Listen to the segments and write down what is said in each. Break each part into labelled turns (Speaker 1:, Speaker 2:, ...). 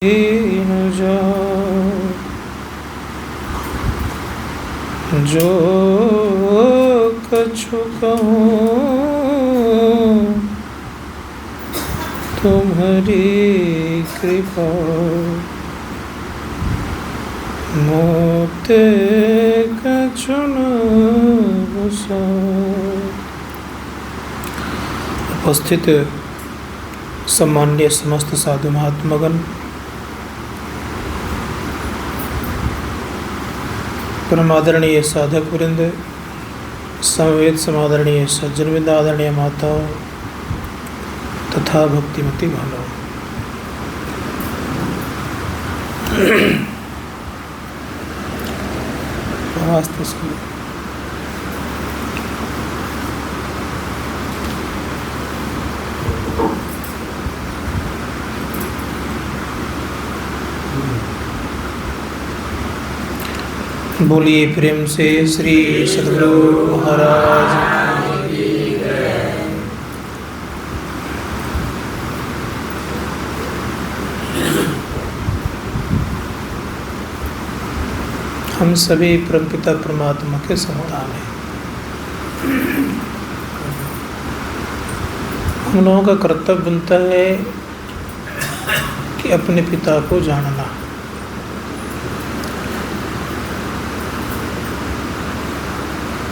Speaker 1: न जाओ जो कछु कहूँ तुम्हारी कृपा मोते कछु न बसाओ। उपस्थित सम्माननीय समस्त साधु महात्मागण, परमादरणीय साधक वृंद, समवेत समादरणीय सज्जन वृंद, आदरणीय माताओं तथा भक्तिमती भावों, बोलिए प्रेम से श्री सद्गुरु महाराज। हम सभी परमपिता परमात्मा के संतान हैं। हम लोगों का कर्तव्य बनता है कि अपने पिता को जानना।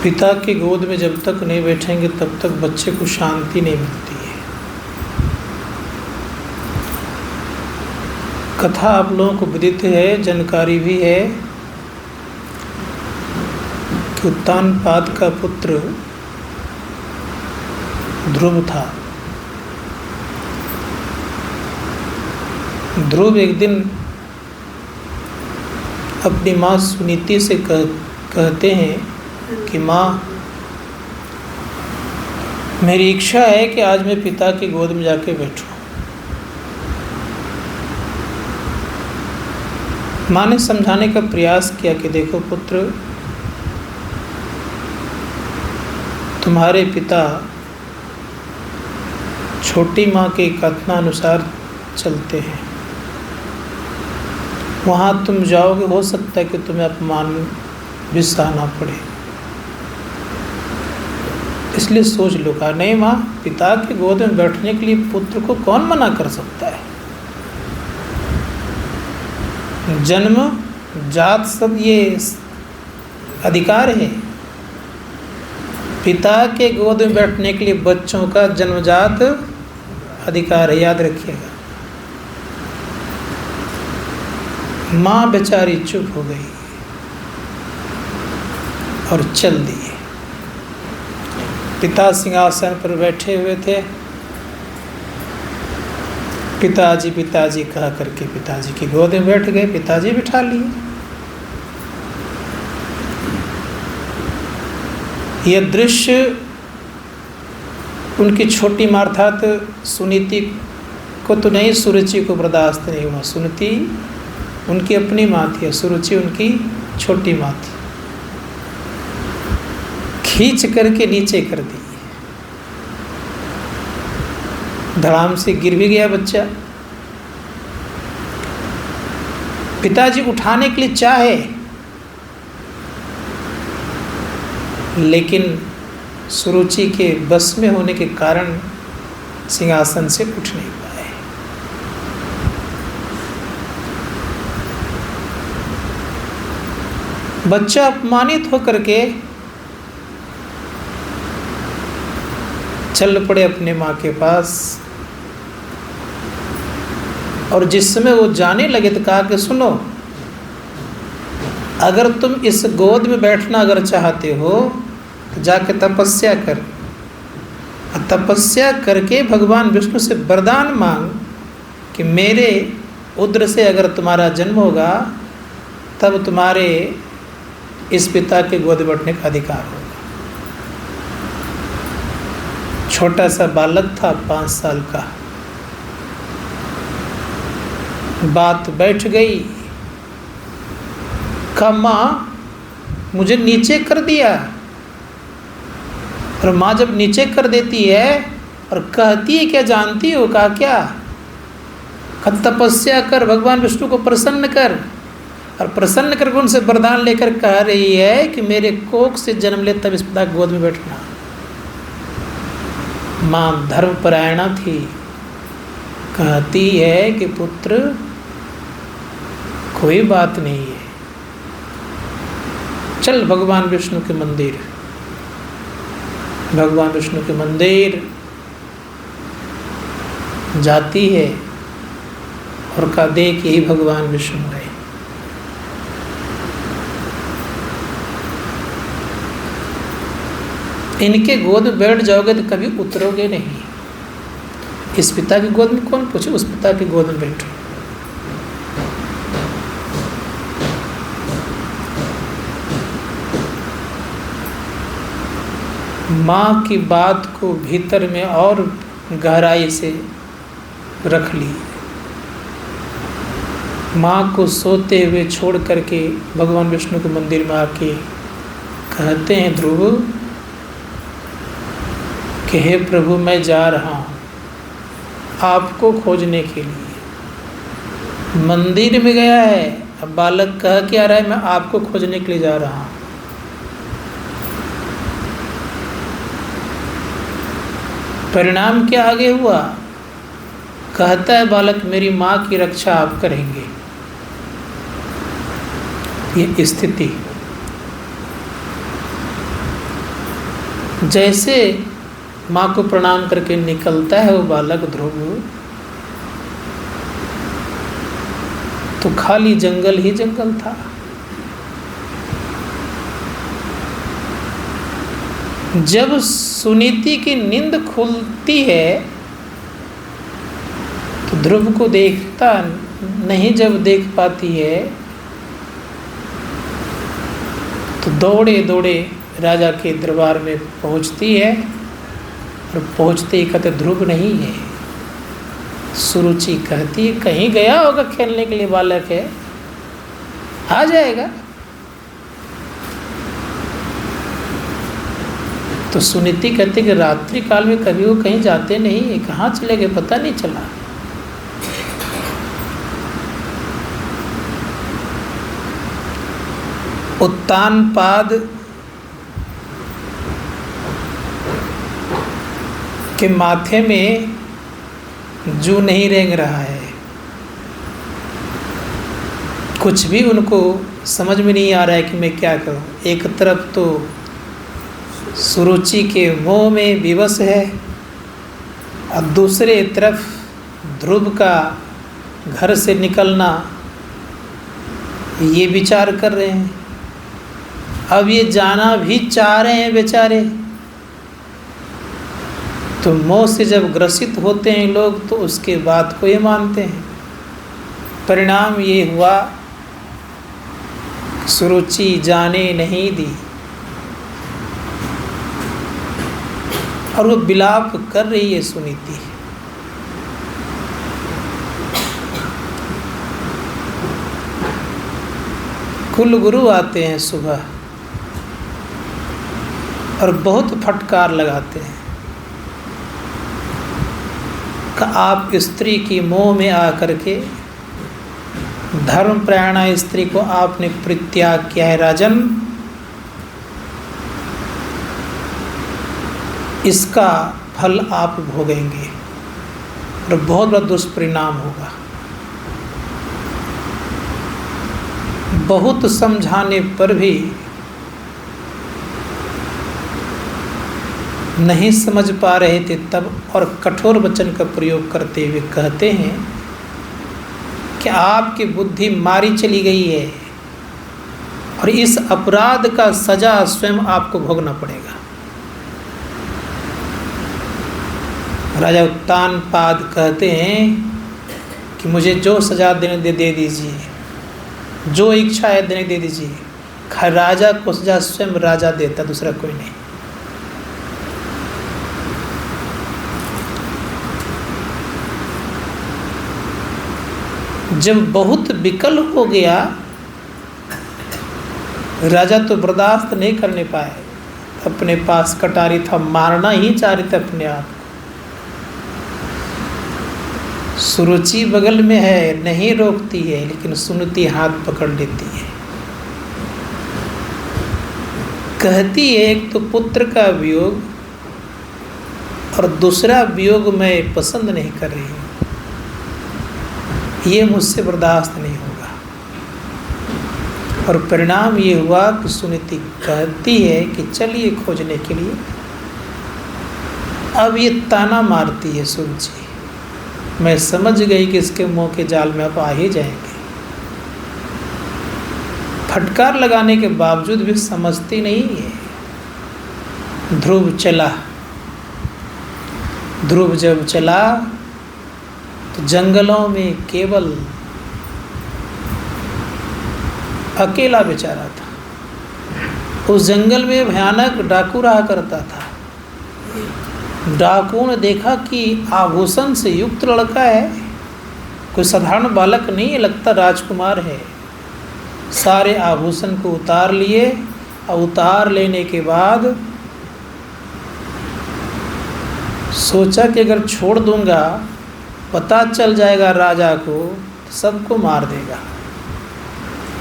Speaker 1: पिता की गोद में जब तक नहीं बैठेंगे तब तक बच्चे को शांति नहीं मिलती है। कथा आप लोगों को विदित है, जानकारी भी है कि उत्तानपाद का पुत्र ध्रुव था। ध्रुव एक दिन अपनी माँ सुनीति से कहते हैं कि माँ, मेरी इच्छा है कि आज मैं पिता की गोद में जाके बैठूं। माँ ने समझाने का प्रयास किया कि देखो पुत्र, तुम्हारे पिता छोटी माँ के कथनानुसार चलते हैं। वहाँ तुम जाओगे, हो सकता है कि तुम्हें अपमान भी सहना पड़े, इसलिए सोच लो। कहा नहीं माँ, पिता की गोद में बैठने के लिए पुत्र को कौन मना कर सकता है। जन्म जात सब ये अधिकार है। पिता के गोद में बैठने के लिए बच्चों का जन्मजात अधिकार है, याद रखिएगा। माँ बेचारी चुप हो गई और चल दिए। पिता सिंहासन पर बैठे हुए थे। पिताजी पिताजी कहा करके पिताजी की गोद में बैठ गए। पिताजी बिठा लिए। यह दृश्य उनकी छोटी माँ अर्थात सुनीति को तो नहीं, सुरुचि को बर्दाश्त नहीं हुआ। सुनीति उनकी अपनी माँ थी, सुरुचि उनकी छोटी माँ थी। खींच करके नीचे कर दी। धड़ाम से गिर भी गया बच्चा। पिताजी उठाने के लिए चाहे, लेकिन सुरुचि के बस में होने के कारण सिंहासन से उठ नहीं पाए। बच्चा अपमानित होकर के चल पड़े अपने माँ के पास। और जिस समय वो जाने लगे तो कहा कि सुनो, अगर तुम इस गोद में बैठना अगर चाहते हो तो जाके तपस्या कर। तपस्या करके भगवान विष्णु से वरदान मांग कि मेरे उदर से अगर तुम्हारा जन्म होगा तब तुम्हारे इस पिता के गोद में बैठने का अधिकार होगा। छोटा सा बालक था, 5 साल का। बात बैठ गई। कहा माँ, मुझे नीचे कर दिया। और माँ जब नीचे कर देती है और कहती है क्या जानती हो? कहा क्या? तपस्या कर, भगवान विष्णु को प्रसन्न कर, और प्रसन्न करके उनसे वरदान लेकर कह रही है कि मेरे कोख से जन्म ले तब इस पिता की गोद में बैठना। माँ धर्मपरायणा थी, कहती है कि पुत्र कोई बात नहीं है, चल भगवान विष्णु के मंदिर। भगवान विष्णु के मंदिर जाती है और कहा देख यही भगवान विष्णु है। इनके गोद में बैठ जाओगे तो कभी उतरोगे नहीं। इस पिता की गोद में कौन पूछे, उस पिता की गोद में बैठो। माँ की बात को भीतर में और गहराई से रख ली। माँ को सोते हुए छोड़ करके भगवान विष्णु के मंदिर में आके कहते हैं ध्रुव कि हे प्रभु मैं जा रहा हूँ आपको खोजने के लिए। मंदिर में गया है, अब बालक कह क्या रहा है, मैं आपको खोजने के लिए जा रहा हूँ। परिणाम क्या आगे हुआ, कहता है बालक मेरी माँ की रक्षा आप करेंगे। ये स्थिति जैसे माँ को प्रणाम करके निकलता है वो बालक ध्रुव, तो खाली जंगल ही जंगल था। जब सुनीति की नींद खुलती है तो ध्रुव को देखता नहीं, जब देख पाती है तो दौड़े दौड़े राजा के दरबार में पहुंचती है, और पहुंचते ही कहते ध्रुव नहीं है। सुरुचि कहती है कहीं गया होगा खेलने के लिए, बालक है आ जाएगा। तो सुनीति कहती कि रात्रि काल में कभी वो कहीं जाते नहीं है, कहाँ चले गए पता नहीं चला। उत्तानपाद के माथे में जू नहीं रेंग रहा है, कुछ भी उनको समझ में नहीं आ रहा है कि मैं क्या करूं। एक तरफ तो सुरुचि के मोह में विवश है, और दूसरे तरफ ध्रुव का घर से निकलना, ये विचार कर रहे हैं। अब ये जाना भी चाह रहे हैं बेचारे। तो मोह से जब ग्रसित होते हैं लोग तो उसके बात को ये मानते हैं। परिणाम ये हुआ सुरुचि जाने नहीं दी, और वो विलाप कर रही है सुनीति। कुल गुरु आते हैं सुबह और बहुत फटकार लगाते हैं कि आप स्त्री की मोह में आकर के धर्मपरायणा स्त्री को आपने परित्याग किया है राजन, इसका फल आप भोगेंगे और बहुत बड़ा दुष्परिणाम होगा। बहुत समझाने पर भी नहीं समझ पा रहे थे तब, और कठोर वचन का प्रयोग करते हुए कहते हैं कि आपकी बुद्धि मारी चली गई है और इस अपराध का सजा स्वयं आपको भोगना पड़ेगा। राजा उत्तानपाद कहते हैं कि मुझे जो सजा देने दे दीजिए, जो इच्छा है देने दे दीजिए। राजा को सजा स्वयं राजा देता, दूसरा कोई नहीं। जब बहुत विकल हो गया, राजा तो बर्दाश्त नहीं करने पाए, अपने पास कटारी था, मारना ही चाह रहे थे अपने आप। सुरुचि बगल में है, नहीं रोकती है, लेकिन सुनती हाथ पकड़ लेती है। कहती है एक तो पुत्र का वियोग और दूसरा वियोग मैं पसंद नहीं कर रही हूँ, ये मुझसे बर्दाश्त नहीं होगा। और परिणाम ये हुआ कि सुनीति कहती है कि चलिए खोजने के लिए। अब ये ताना मारती है सुरुचि, मैं समझ गई कि इसके मुंह के जाल में आप आ ही जाएंगे। फटकार लगाने के बावजूद भी समझती नहीं है। ध्रुव चला। ध्रुव जब चला तो जंगलों में केवल अकेला बेचारा था। उस जंगल में भयानक डाकू रहा करता था। डाकुओं ने देखा कि आभूषण से युक्त लड़का है, कोई साधारण बालक नहीं है, लगता राजकुमार है। सारे आभूषण को उतार लिए और उतार लेने के बाद सोचा कि अगर छोड़ दूंगा पता चल जाएगा राजा को, तो सबको मार देगा,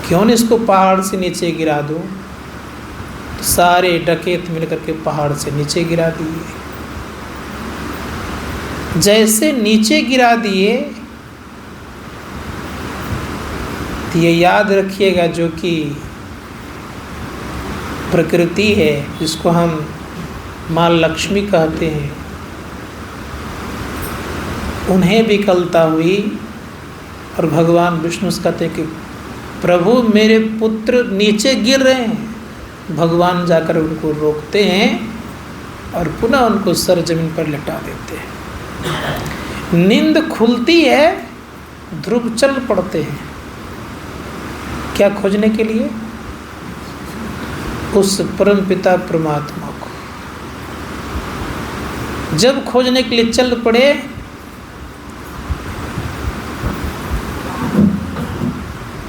Speaker 1: क्यों न इसको पहाड़ से नीचे गिरा दूं। तो सारे डकैत मिलकर के पहाड़ से नीचे गिरा दिए। जैसे नीचे गिरा दिए तो ये याद रखिएगा, जो कि प्रकृति है, जिसको हम माँ लक्ष्मी कहते हैं, उन्हें विकलता हुई। और भगवान विष्णु से कहते हैं कि प्रभु मेरे पुत्र नीचे गिर रहे हैं। भगवान जाकर उनको रोकते हैं और पुनः उनको सर जमीन पर लेटा देते हैं। नींद खुलती है, ध्रुव चल पड़ते हैं। क्या खोजने के लिए? उस परम पिता परमात्मा को। जब खोजने के लिए चल पड़े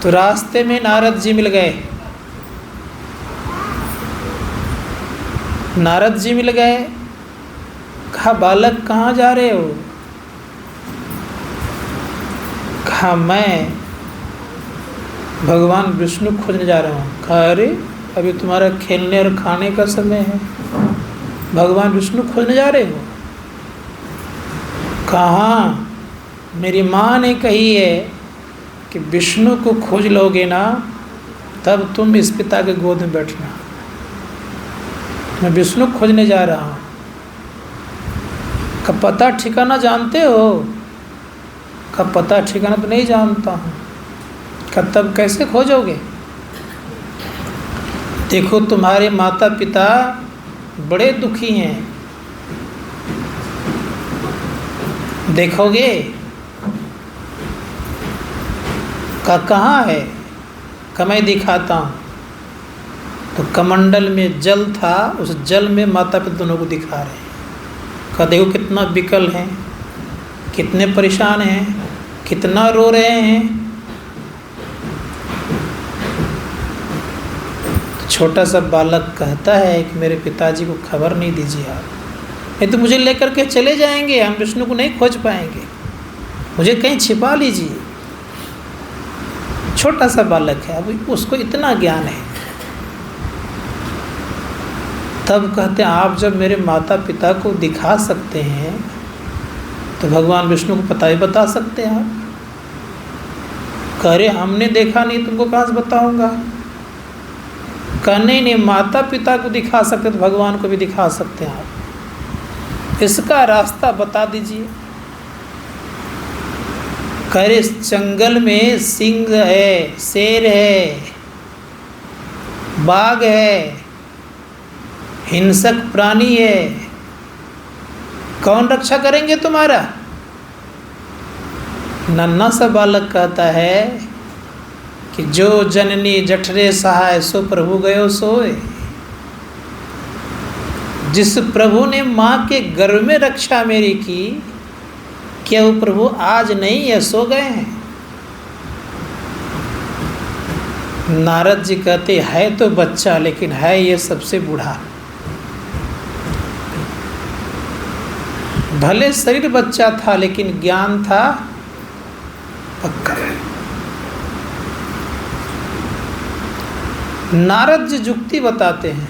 Speaker 1: तो रास्ते में नारद जी मिल गए। नारद जी मिल गए। कहा बालक कहाँ जा रहे हो? कहा मैं भगवान विष्णु खोजने जा रहा हूँ। कहा अरे अभी तुम्हारा खेलने और खाने का समय है, भगवान विष्णु खोजने जा रहे हो? कहाँ? मेरी माँ ने कही है कि विष्णु को खोज लोगे ना तब तुम इस पिता के गोद में बैठना। मैं विष्णु खोजने जा रहा हूँ। का पता ठिकाना जानते हो? का पता ठिकाना तो नहीं जानता हूँ। का तब कैसे खोजोगे? देखो तुम्हारे माता पिता बड़े दुखी हैं, देखोगे? का कहाँ है? का मैं दिखाता हूँ। तो कमंडल में जल था, उस जल में माता पिता दोनों को दिखा रहे हैं। का देखो कितना विकल हैं, कितने परेशान हैं, कितना रो रहे हैं। तो छोटा सा बालक कहता है कि मेरे पिताजी को खबर नहीं दीजिए आप, नहीं तो मुझे लेकर के चले जाएंगे, हम विष्णु को नहीं खोज पाएंगे, मुझे कहीं छिपा लीजिए। छोटा सा बालक है, अभी उसको इतना ज्ञान है। तब कहते हैं आप जब मेरे माता पिता को दिखा सकते हैं तो भगवान विष्णु को पता ही बता सकते हैं आप। कह रहे हमने देखा नहीं, तुमको कहाँ से बताऊंगा? कह नहीं, माता पिता को दिखा सकते तो भगवान को भी दिखा सकते हैं आप, इसका रास्ता बता दीजिए। कह रहे जंगल में सिंह है, शेर है, बाघ है, हिंसक प्राणी है, कौन रक्षा करेंगे तुम्हारा? नन्हा सा बालक कहता है कि जो जननी जठरे सहाय सो प्रभु गयो सोए। जिस प्रभु ने माँ के गर्भ में रक्षा मेरी की, क्या वो प्रभु आज नहीं है, सो गए हैं? नारद जी कहते है तो बच्चा, लेकिन है ये सबसे बूढ़ा। भले शरीर बच्चा था लेकिन ज्ञान था पक्का। नारद जी जुक्ति बताते हैं,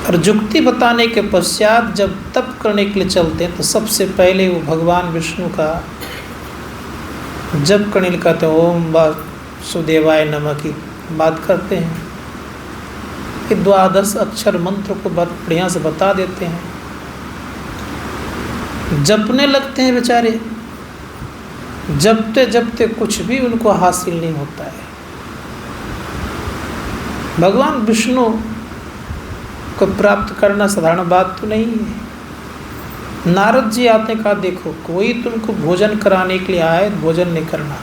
Speaker 1: और जुक्ति बताने के पश्चात जब तप करने के लिए चलते हैं तो सबसे पहले वो भगवान विष्णु का जप करने कहते हैं, ओम वासुदेवाय नमः की बात करते हैं कि 12 अक्षर मंत्र को बहुत बढ़िया से बता देते हैं। जपने लगते हैं बेचारे, जपते जपते कुछ भी उनको हासिल नहीं होता है। भगवान विष्णु को प्राप्त करना साधारण बात तो नहीं है। नारद जी आते कहा, देखो कोई तुमको भोजन कराने के लिए आए, भोजन नहीं करना।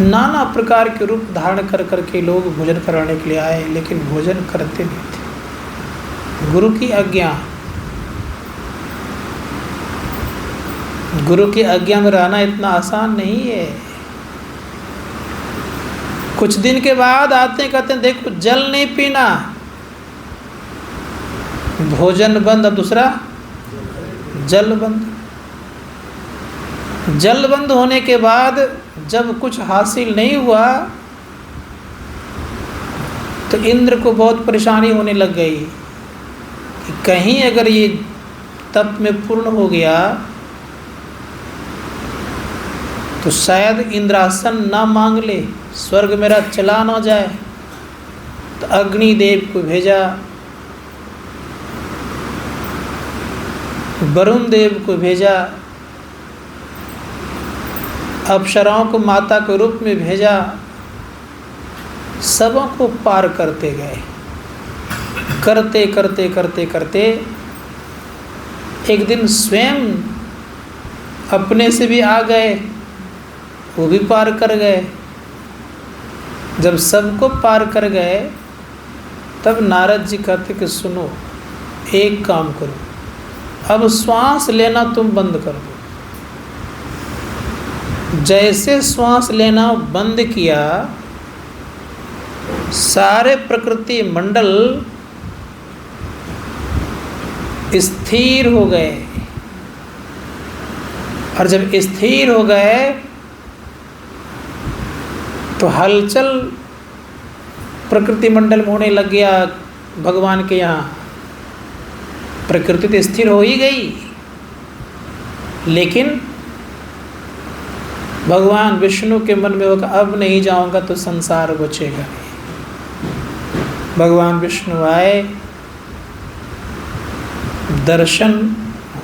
Speaker 1: नाना प्रकार के रूप धारण कर करके लोग भोजन कराने के लिए आए, लेकिन भोजन करते नहीं थे। गुरु की आज्ञा, गुरु की आज्ञा में रहना इतना आसान नहीं है। कुछ दिन के बाद आते कहते हैं, देखो जल नहीं पीना, भोजन बंद, अब दूसरा जल बंद। जल बंद होने के बाद जब कुछ हासिल नहीं हुआ तो इंद्र को बहुत परेशानी होने लग गई कि कहीं अगर ये तप में पूर्ण हो गया तो शायद इंद्रासन ना मांग ले, स्वर्ग मेरा चला ना जाए। तो अग्निदेव को भेजा, वरुण देव को भेजा, अप्सराओं को माता के रूप में भेजा, सबों को पार करते गए। करते करते करते करते एक दिन स्वयं अपने से भी आ गए, वो भी पार कर गए। जब सबको पार कर गए तब नारद जी कहते कि सुनो, एक काम करो, अब श्वास लेना तुम बंद कर दो। जैसे श्वास लेना बंद किया, सारे प्रकृति मंडल स्थिर हो गए, और जब स्थिर हो गए तो हलचल प्रकृति मंडल में होने लग गया। भगवान के यहाँ प्रकृति तो स्थिर हो ही गई, लेकिन भगवान विष्णु के मन में होगा अब नहीं जाऊंगा तो संसार बचेगा नहीं। भगवान विष्णु आए, दर्शन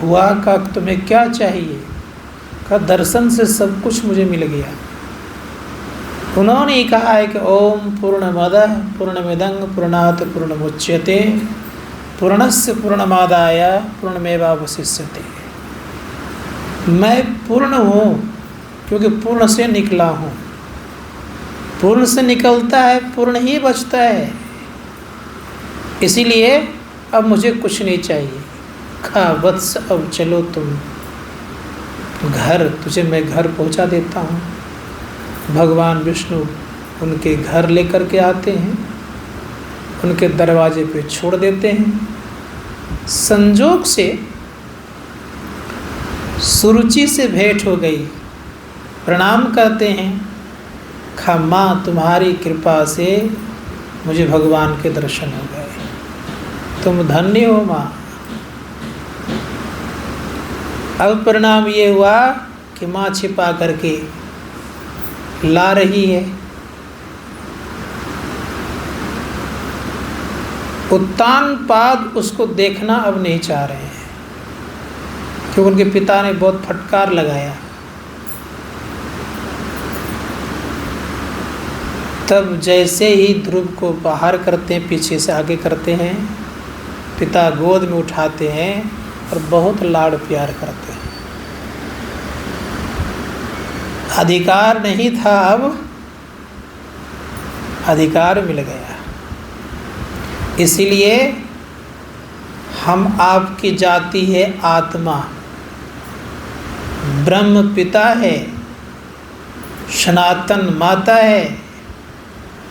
Speaker 1: हुआ, का तुम्हें क्या चाहिए? का दर्शन से सब कुछ मुझे मिल गया। उन्होंने कहा है कि ओम पूर्णमदः पूर्णमिदं पूर्णात् पूर्णमुच्यते पूर्णस्य पूर्णमादाय पूर्णमेवावशिष्यते। मैं पूर्ण हूँ क्योंकि पूर्ण से निकला हूँ। पूर्ण से निकलता है, पूर्ण ही बचता है। इसीलिए अब मुझे कुछ नहीं चाहिए। खा वत्स, अब चलो तुम घर, तुझे मैं घर पहुँचा देता हूँ। भगवान विष्णु उनके घर लेकर के आते हैं, उनके दरवाजे पे छोड़ देते हैं। संजोग से सुरुचि से भेंट हो गई, प्रणाम करते हैं। खा माँ, तुम्हारी कृपा से मुझे भगवान के दर्शन हो गए, तुम धन्य हो माँ। अब परिणाम ये हुआ कि माँ छिपा करके ला रही है। उत्तानपाद उसको देखना अब नहीं चाह रहे हैं, क्योंकि उनके पिता ने बहुत फटकार लगाया। तब जैसे ही ध्रुव को बाहर करते हैं, पीछे से आगे करते हैं, पिता गोद में उठाते हैं और बहुत लाड़ प्यार करते हैं। अधिकार नहीं था, अब अधिकार मिल गया। इसीलिए हम आपकी जाति है आत्मा, ब्रह्म पिता है, सनातन माता है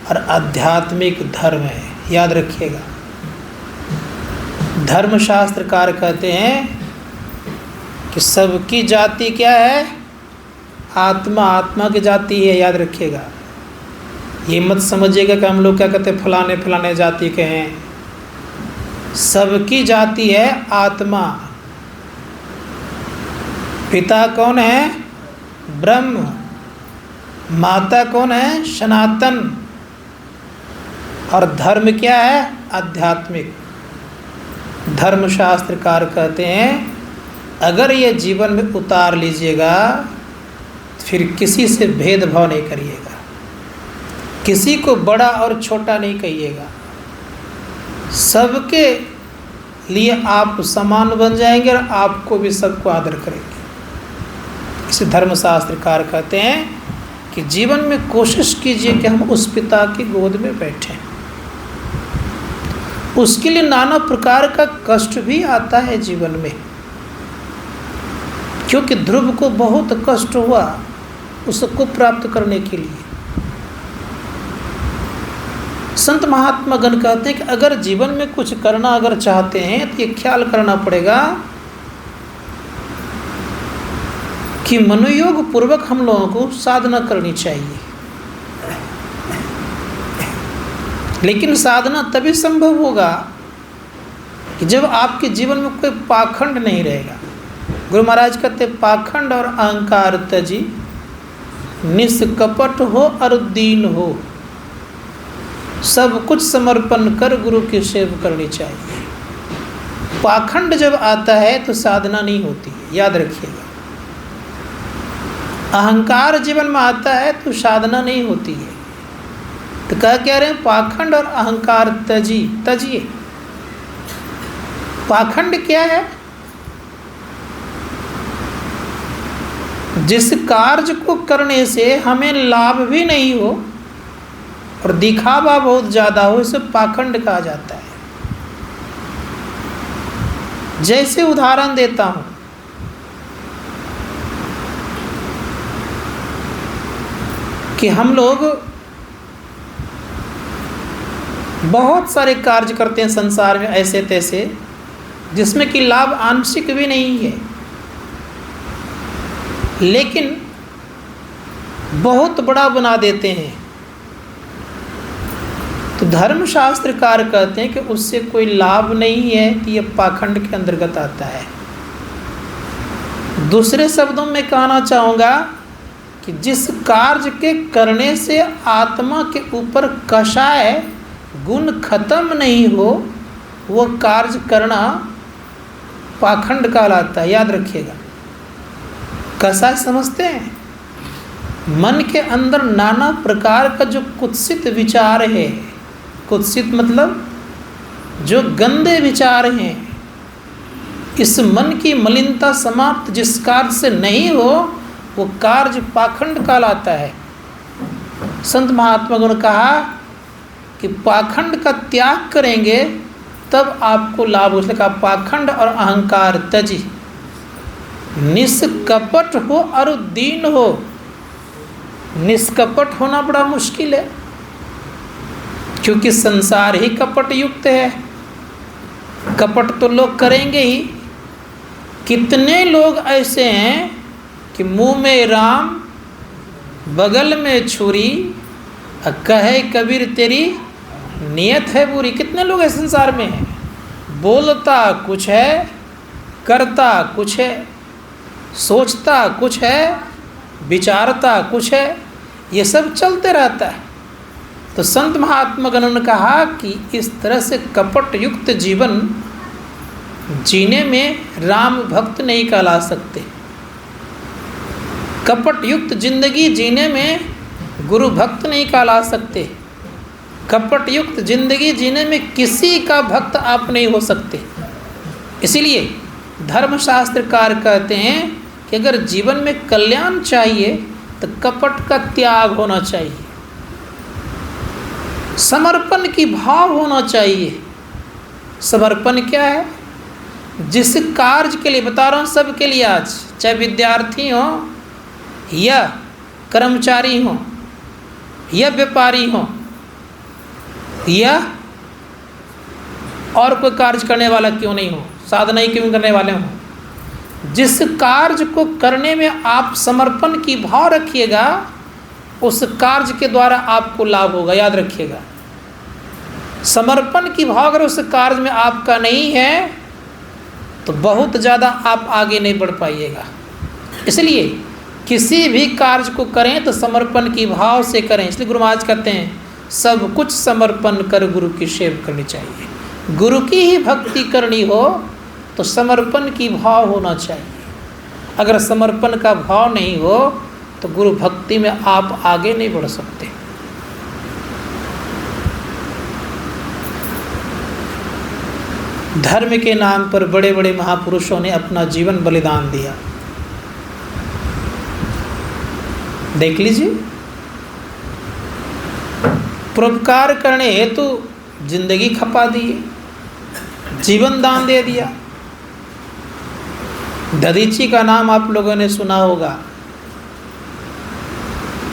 Speaker 1: और आध्यात्मिक धर्म है। याद रखिएगा, धर्मशास्त्रकार कहते हैं कि सबकी जाति क्या है? आत्मा। आत्मा की जाति है, याद रखिएगा। ये मत समझिएगा कि हम लोग क्या कहते हैं फलाने फलाने जाति के हैं। सबकी जाति है आत्मा। पिता कौन है? ब्रह्म। माता कौन है? सनातन। और धर्म क्या है? आध्यात्मिक। धर्मशास्त्रकार कहते हैं अगर ये जीवन में उतार लीजिएगा फिर किसी से भेदभाव नहीं करिएगा, किसी को बड़ा और छोटा नहीं कहिएगा, सबके लिए आप समान बन जाएंगे और आपको भी सबको आदर करेंगे। इसे धर्मशास्त्रकार कहते हैं कि जीवन में कोशिश कीजिए कि हम उस पिता की गोद में बैठें। उसके लिए नाना प्रकार का कष्ट भी आता है जीवन में, क्योंकि ध्रुव को बहुत कष्ट हुआ उसको प्राप्त करने के लिए। संत महात्मा गण कहते हैं कि अगर जीवन में कुछ करना अगर चाहते हैं तो ये ख्याल करना पड़ेगा कि मनोयोग पूर्वक हम लोगों को साधना करनी चाहिए। लेकिन साधना तभी संभव होगा कि जब आपके जीवन में कोई पाखंड नहीं रहेगा। गुरु महाराज कहते पाखंड और अहंकार तजी, निष्कपट हो और दीन हो, सब कुछ समर्पण कर गुरु की सेवा करनी चाहिए। पाखंड जब आता है तो साधना नहीं होती है, याद रखिएगा। अहंकार जीवन में आता है तो साधना नहीं होती है। तो कह रहे हैं पाखंड और अहंकार तजिए। पाखंड क्या है? जिस कार्य को करने से हमें लाभ भी नहीं हो और दिखावा बहुत ज़्यादा हो, इसे पाखंड कहा जाता है। जैसे उदाहरण देता हूँ, कि हम लोग बहुत सारे कार्य करते हैं संसार में ऐसे तैसे जिसमें कि लाभ आंशिक भी नहीं है, लेकिन बहुत बड़ा बना देते हैं। तो धर्मशास्त्रकार कहते हैं कि उससे कोई लाभ नहीं है, कि यह पाखंड के अंतर्गत आता है। दूसरे शब्दों में कहना चाहूँगा कि जिस कार्य के करने से आत्मा के ऊपर कषाय गुण खत्म नहीं हो, वह कार्य करना पाखंड कहलाता है। याद रखिएगा। कषाय समझते हैं? मन के अंदर नाना प्रकार का जो कुत्सित विचार है, कुत्सित मतलब जो गंदे विचार हैं, इस मन की मलिनता समाप्त जिस कार्य से नहीं हो वो कार्य पाखंड कहलाता है। संत महात्मा गण ने कहा कि पाखंड का त्याग करेंगे तब आपको लाभ हो। इसलिए कहा पाखंड और अहंकार तजी, निष्कपट हो और दीन हो। निष्कपट होना बड़ा मुश्किल है, क्योंकि संसार ही कपट युक्त है। कपट तो लोग करेंगे ही। कितने लोग ऐसे हैं कि मुंह में राम बगल में छुरी, कहे कबीर तेरी नियत है बुरी। कितने लोग इस संसार में हैं, बोलता कुछ है, करता कुछ है, सोचता कुछ है, विचारता कुछ है, ये सब चलते रहता है। तो संत महात्मा गण ने कहा कि इस तरह से कपट युक्त जीवन जीने में राम भक्त नहीं कहला सकते। कपट युक्त जिंदगी जीने में गुरु भक्त नहीं कहला सकते। कपट युक्त जिंदगी जीने में किसी का भक्त आप नहीं हो सकते। इसीलिए धर्मशास्त्रकार कहते हैं कि अगर जीवन में कल्याण चाहिए तो कपट का त्याग होना चाहिए, समर्पण की भाव होना चाहिए। समर्पण क्या है? जिस कार्य के लिए बता रहा हूँ सबके लिए, आज चाहे विद्यार्थी हो या कर्मचारी हो या व्यापारी हो या और कोई कार्य करने वाला क्यों नहीं हो, साधना ही क्यों करने वाले हो, जिस कार्य को करने में आप समर्पण की भाव रखिएगा, उस कार्य के द्वारा आपको लाभ होगा। याद रखिएगा, समर्पण की भाव अगर उस कार्य में आपका नहीं है तो बहुत ज़्यादा आप आगे नहीं बढ़ पाइएगा। इसलिए किसी भी कार्य को करें तो समर्पण की भाव से करें। इसलिए गुरु महाराज कहते हैं, सब कुछ समर्पण कर गुरु की सेवा करनी चाहिए। गुरु की ही भक्ति करनी हो तो समर्पण की भाव होना चाहिए। अगर समर्पण का भाव नहीं हो तो गुरु भक्ति में आप आगे नहीं बढ़ सकते। धर्म के नाम पर बड़े बड़े महापुरुषों ने अपना जीवन बलिदान दिया। देख लीजिए, परोपकार करने हेतु जिंदगी खपा दी, जीवन दान दे दिया। दधीची का नाम आप लोगों ने सुना होगा।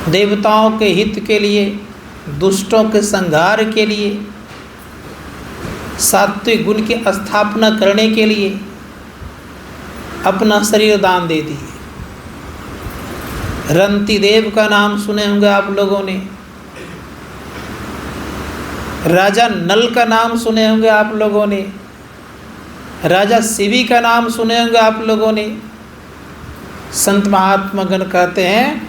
Speaker 1: देवताओं के हित के लिए, दुष्टों के संहार के लिए, सात्विक गुण की स्थापना करने के लिए अपना शरीर दान दे दिए। रंती देव का नाम सुने होंगे आप लोगों ने। राजा नल का नाम सुने होंगे आप लोगों ने। राजा शिवी का नाम सुने होंगे आप लोगों ने। संत महात्मा गण कहते हैं,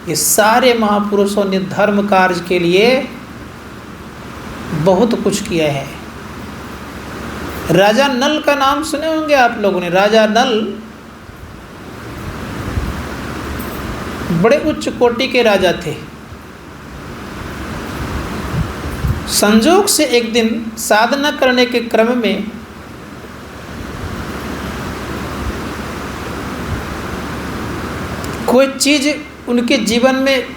Speaker 1: ये सारे महापुरुषों ने धर्म कार्य के लिए बहुत कुछ किया है। राजा नल का नाम सुने होंगे आप लोगों ने। राजा नल बड़े उच्च कोटि के राजा थे। संजोग से एक दिन साधना करने के क्रम में कोई चीज उनके जीवन में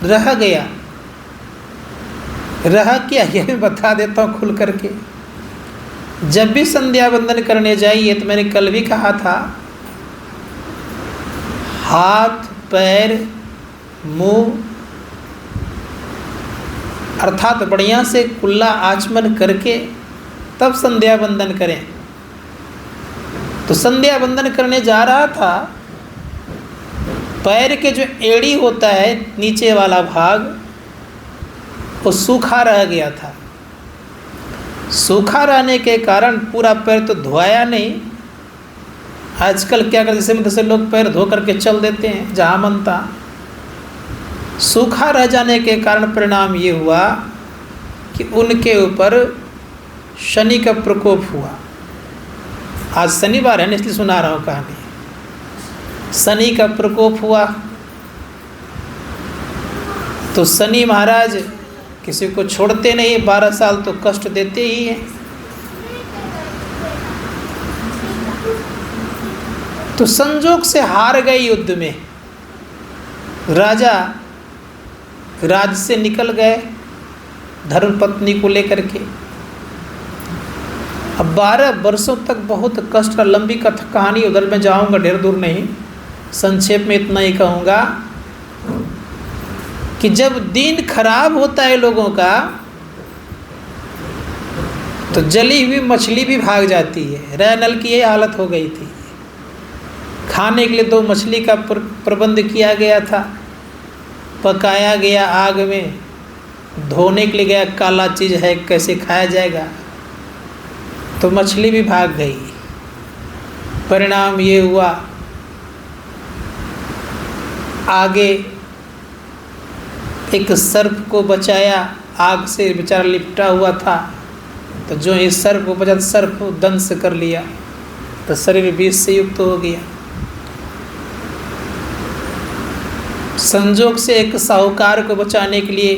Speaker 1: रह गया। रहा क्या, यह मैं बता देता हूँ खुल करके। जब भी संध्या वंदन करने जाइए, तो मैंने कल भी कहा था, हाथ पैर मुंह अर्थात बढ़िया से कुल्ला आचमन करके तब संध्या वंदन करें। तो संध्या वंदन करने जा रहा था, पैर के जो एड़ी होता है नीचे वाला भाग, वो सूखा रह गया था। सूखा रहने के कारण पूरा पैर तो धोया नहीं। आजकल क्या करते, जैसे जैसे लोग पैर धो करके चल देते हैं जहाँ मन तहाँ। सूखा रह जाने के कारण परिणाम ये हुआ कि उनके ऊपर शनि का प्रकोप हुआ। आज शनिवार है, इसलिए सुना रहा हूँ कहानी। शनि का प्रकोप हुआ तो शनि महाराज किसी को छोड़ते नहीं, 12 साल तो कष्ट देते ही हैं। तो संजोग से हार गए युद्ध में। राजा राज्य से निकल गए धर्मपत्नी को लेकर के। अब 12 वर्षों तक बहुत कष्ट, लंबी कहानी, उधर मैं जाऊंगा, ढेर दूर नहीं, संक्षेप में इतना ही कहूँगा कि जब दिन खराब होता है लोगों का, तो जली हुई मछली भी भाग जाती है। रैनल की ये हालत हो गई थी। खाने के लिए 2 मछली का प्रबंध किया गया था, पकाया गया आग में, धोने के लिए गया, काला चीज़ है कैसे खाया जाएगा, तो मछली भी भाग गई। परिणाम ये हुआ, आगे एक सर्प को बचाया, आग से बेचारा लिपटा हुआ था, तो जो इस सर्प को बचा, सर्प दंश कर लिया, तो शरीर विष से युक्त हो गया। संजोग से एक साहूकार को बचाने के लिए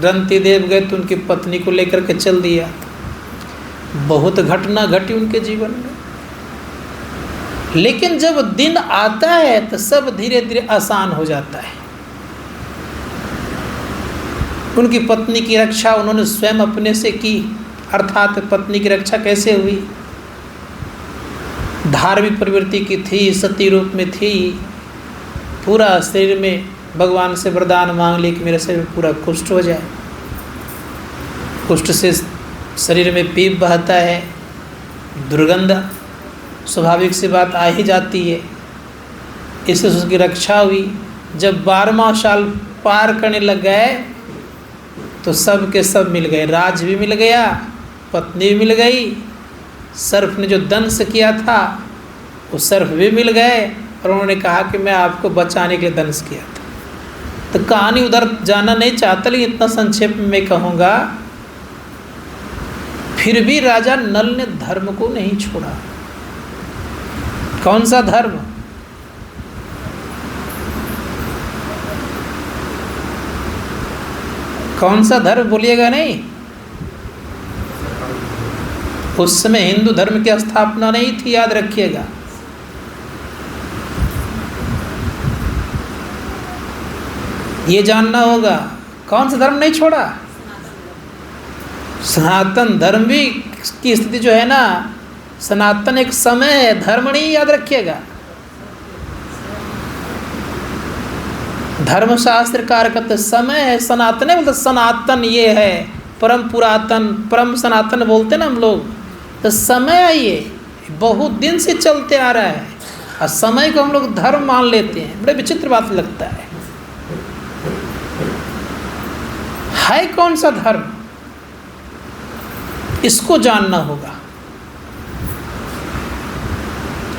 Speaker 1: रंती देव गए, तो उनकी पत्नी को लेकर के चल दिया। बहुत घटना घटी उनके जीवन में। लेकिन जब दिन आता है तो सब धीरे धीरे आसान हो जाता है। उनकी पत्नी की रक्षा उन्होंने स्वयं अपने से की। अर्थात पत्नी की रक्षा कैसे हुई? धार्मिक प्रवृत्ति की थी, सती रूप में थी, पूरा शरीर में भगवान से वरदान मांग ली कि मेरे शरीर में पूरा कुष्ठ हो जाए। कुष्ठ से शरीर में पीप बहता है, दुर्गंध स्वाभाविक सी बात आ ही जाती है। इससे उसकी रक्षा हुई। जब 12वां साल पार करने लग गए तो सब के सब मिल गए। राज भी मिल गया, पत्नी भी मिल गई, सर्प ने जो दंश किया था वो सर्प भी मिल गए, और उन्होंने कहा कि मैं आपको बचाने के लिए दंश किया था। तो कहानी उधर जाना नहीं चाहता, लेकिन इतना संक्षेप में मैं कहूँगा, फिर भी राजा नल ने धर्म को नहीं छोड़ा। कौन सा धर्म? कौन सा धर्म बोलिएगा नहीं। उस समय हिंदू धर्म की स्थापना नहीं थी, याद रखिएगा। ये जानना होगा। कौन सा धर्म नहीं छोड़ा? सनातन धर्म भी की स्थिति जो है ना, सनातन एक समय है, धर्म नहीं, याद रखिएगा। धर्मशास्त्र कारकत समय है, सनातन है, मतलब सनातन ये है, परम पुरातन, परम सनातन बोलते ना हम लोग। तो समय है, ये बहुत दिन से चलते आ रहा है, और समय को हम लोग धर्म मान लेते हैं। बड़े विचित्र बात लगता है कौन सा धर्म? इसको जानना होगा।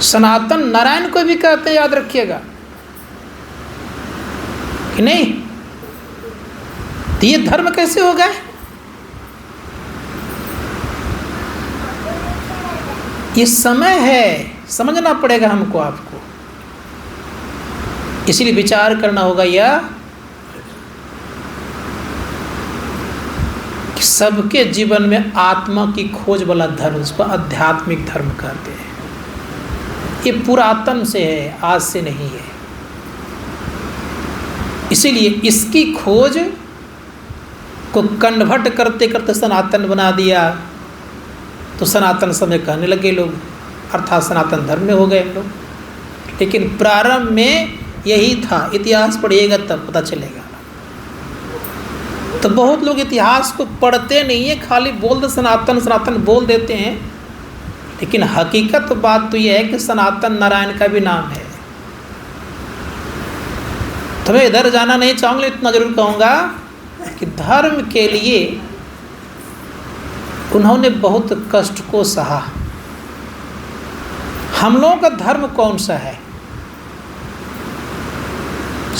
Speaker 1: सनातन नारायण को भी कहते हैं, याद रखिएगा कि नहीं। तो ये धर्म कैसे हो गए? ये समय है, समझना पड़ेगा हमको, आपको। इसलिए विचार करना होगा यह कि सबके जीवन में आत्मा की खोज वाला धर्म, उसको आध्यात्मिक धर्म कहते हैं। ये पुरातन से है, आज से नहीं है। इसीलिए इसकी खोज को कन्वर्ट करते करते सनातन बना दिया, तो सनातन समय कहने लगे लोग, अर्थात सनातन धर्म में हो गए हम लोग। लेकिन प्रारंभ में यही था। इतिहास पढ़िएगा तब पता चलेगा। तो बहुत लोग इतिहास को पढ़ते नहीं है, खाली बोल दे सनातन सनातन बोल देते हैं, लेकिन हकीकत बात तो यह है कि सनातन नारायण का भी नाम है। तो मैं इधर जाना नहीं चाहूँगा, इतना जरूर कहूँगा कि धर्म के लिए उन्होंने बहुत कष्ट को सहा। हम लोगों का धर्म कौन सा है?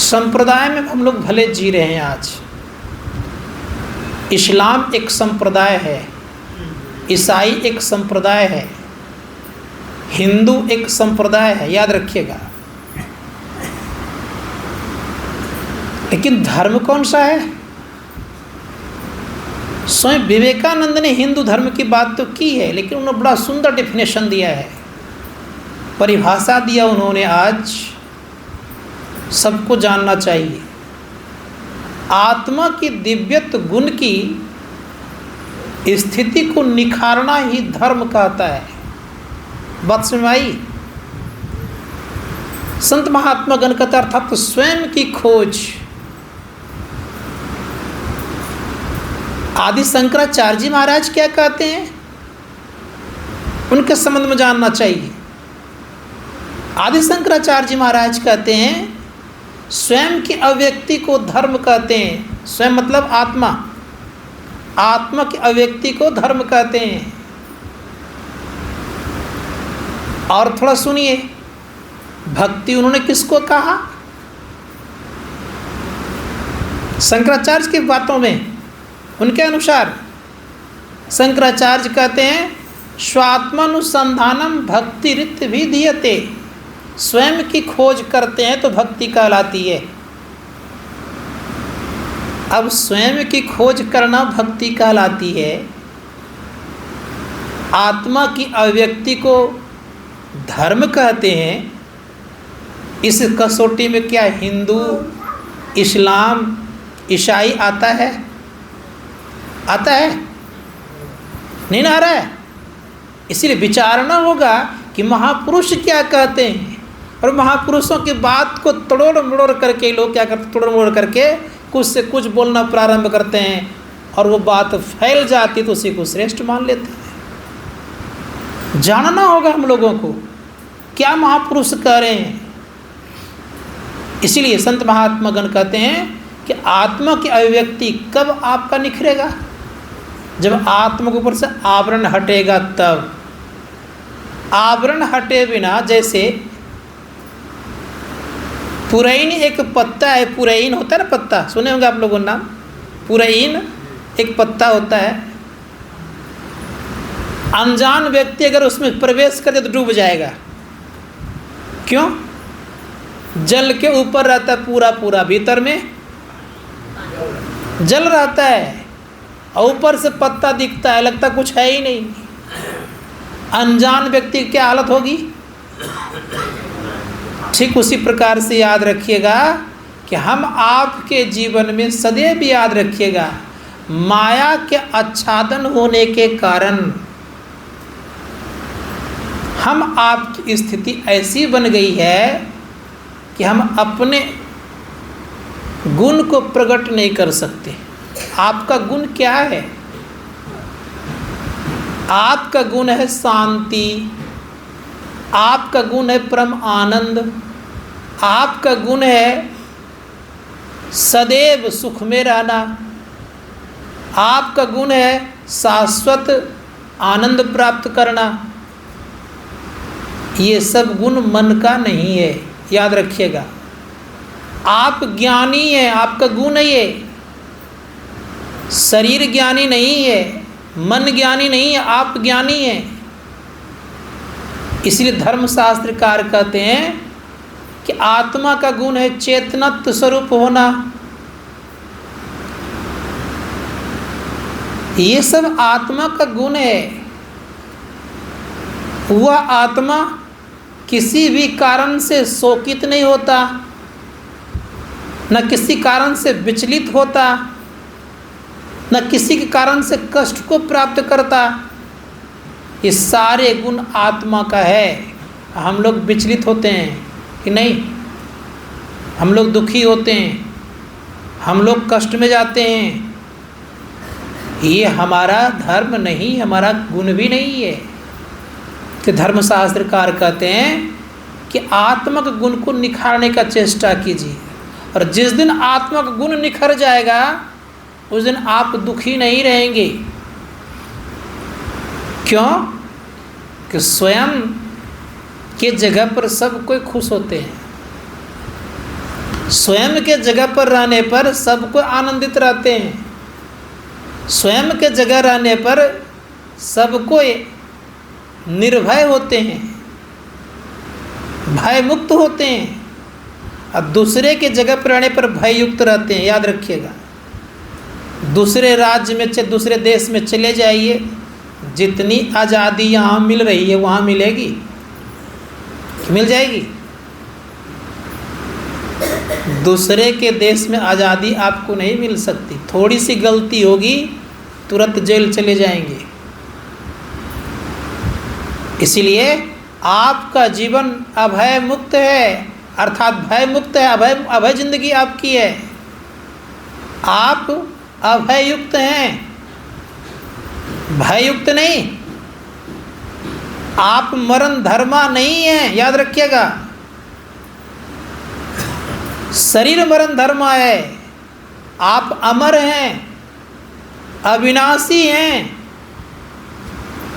Speaker 1: संप्रदाय में हम लोग भले जी रहे हैं आज। इस्लाम एक संप्रदाय है, ईसाई एक संप्रदाय है, हिंदू एक संप्रदाय है, याद रखिएगा। लेकिन धर्म कौन सा है? स्वयं विवेकानंद ने हिंदू धर्म की बात तो की है, लेकिन उन्होंने बड़ा सुंदर डेफिनेशन दिया है, परिभाषा दिया उन्होंने। आज सबको जानना चाहिए। आत्मा की दिव्यत्व गुण की स्थिति को निखारना ही धर्म कहता है। बात समझ में आई? संत महात्मा गण का अर्थात तो स्वयं की खोज। आदि शंकराचार्य जी महाराज क्या कहते हैं, उनके संबंध में जानना चाहिए। आदि शंकराचार्य जी महाराज कहते हैं स्वयं की अव्यक्ति को धर्म कहते हैं। स्वयं मतलब आत्मा, आत्मा की अव्यक्ति को धर्म कहते हैं। और थोड़ा सुनिए, भक्ति उन्होंने किसको कहा? शंकराचार्य की बातों में उनके अनुसार शंकराचार्य कहते हैं स्वात्मानुसंधानम भक्ति रित भी दीयते। स्वयं की खोज करते हैं तो भक्ति कहलाती है। अब स्वयं की खोज करना भक्ति कहलाती है। आत्मा की अभिव्यक्ति को धर्म कहते हैं। इस कसौटी में क्या हिंदू, इस्लाम, ईसाई आता है? आता है? नहीं ना आ रहा है। इसलिए विचारना होगा कि महापुरुष क्या कहते हैं, और महापुरुषों की बात को तोड़ मड़ोड़ करके लोग क्या करते, तोड़ मड़ोड़ करके कुछ से कुछ बोलना प्रारंभ करते हैं, और वो बात फैल जाती तो उसी को श्रेष्ठ मान लेते हैं। जानना होगा हम लोगों को क्या महापुरुष कह रहे हैं। इसीलिए संत महात्मा गण कहते हैं कि आत्मा की अभिव्यक्ति कब आपका निखरेगा, जब आत्मा के ऊपर से आवरण हटेगा तब। आवरण हटे बिना, जैसे पुरैन एक पत्ता है, पुरैन होता है ना पत्ता, सुने होंगे आप लोगों ने नाम, पुरैन एक पत्ता होता है। अनजान व्यक्ति अगर उसमें प्रवेश करे तो डूब जाएगा। क्यों? जल के ऊपर रहता है पूरा पूरा, भीतर में जल रहता है और ऊपर से पत्ता दिखता है, लगता कुछ है ही नहीं। अनजान व्यक्ति की क्या हालत होगी। ठीक उसी प्रकार से याद रखिएगा कि हम आपके जीवन में सदैव याद रखिएगा, माया के आच्छादन होने के कारण हम आपकी स्थिति ऐसी बन गई है कि हम अपने गुण को प्रकट नहीं कर सकते। आपका गुण क्या है? आपका गुण है शांति, आपका गुण है परम आनंद, आपका गुण है सदैव सुख में रहना, आपका गुण है शाश्वत आनंद प्राप्त करना। ये सब गुण मन का नहीं है, याद रखिएगा। आप ज्ञानी हैं, आपका गुण है ये। शरीर ज्ञानी नहीं है, मन ज्ञानी नहीं है, आप ज्ञानी हैं। इसलिए धर्मशास्त्रकार कहते हैं कि आत्मा का गुण है चेतनत्व स्वरूप होना। ये सब आत्मा का गुण है। वह आत्मा किसी भी कारण से शोकित नहीं होता, न किसी कारण से विचलित होता, न किसी के कारण से कष्ट को प्राप्त करता। ये सारे गुण आत्मा का है। हम लोग विचलित होते हैं कि नहीं, हम लोग दुखी होते हैं, हम लोग कष्ट में जाते हैं। ये हमारा धर्म नहीं, हमारा गुण भी नहीं है। कि धर्मशास्त्रकार कहते हैं कि आत्मा के गुण को निखारने का चेष्टा कीजिए, और जिस दिन आत्मा का गुण निखर जाएगा उस दिन आप दुखी नहीं रहेंगे। क्यों? कि स्वयं के जगह पर सब कोई खुश होते हैं। स्वयं के जगह पर रहने पर सब कोई आनंदित रहते हैं। स्वयं के जगह रहने पर सब कोई निर्भय होते हैं, भय मुक्त होते हैं, और दूसरे के जगह पर रहने पर भय युक्त रहते हैं। याद रखिएगा, दूसरे राज्य में दूसरे देश में चले जाइए, जितनी आज़ादी यहाँ मिल रही है वहाँ मिलेगी, मिल जाएगी। दूसरे के देश में आज़ादी आपको नहीं मिल सकती। थोड़ी सी गलती होगी तुरंत जेल चले जाएंगे। इसीलिए आपका जीवन अभय मुक्त है, अर्थात भय मुक्त है। अभय जिंदगी आपकी है। आप अभय युक्त हैं, भय युक्त नहीं। आप मरण धर्मा नहीं हैं, याद रखिएगा। शरीर मरण धर्मा है, आप अमर हैं, अविनाशी हैं।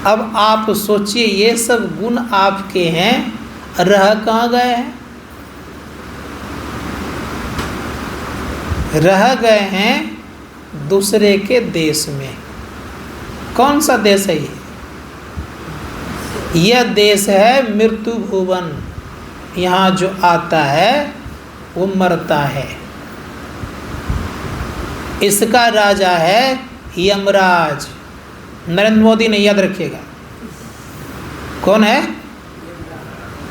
Speaker 1: अब आप सोचिए, ये सब गुण आपके हैं, रह कहाँ गए हैं? रह गए हैं दूसरे के देश में। कौन सा देश है ये? यह देश है मृत्यु भुवन। यहाँ जो आता है वो मरता है। इसका राजा है यमराज। नरेंद्र मोदी ने, याद रखिएगा। कौन है?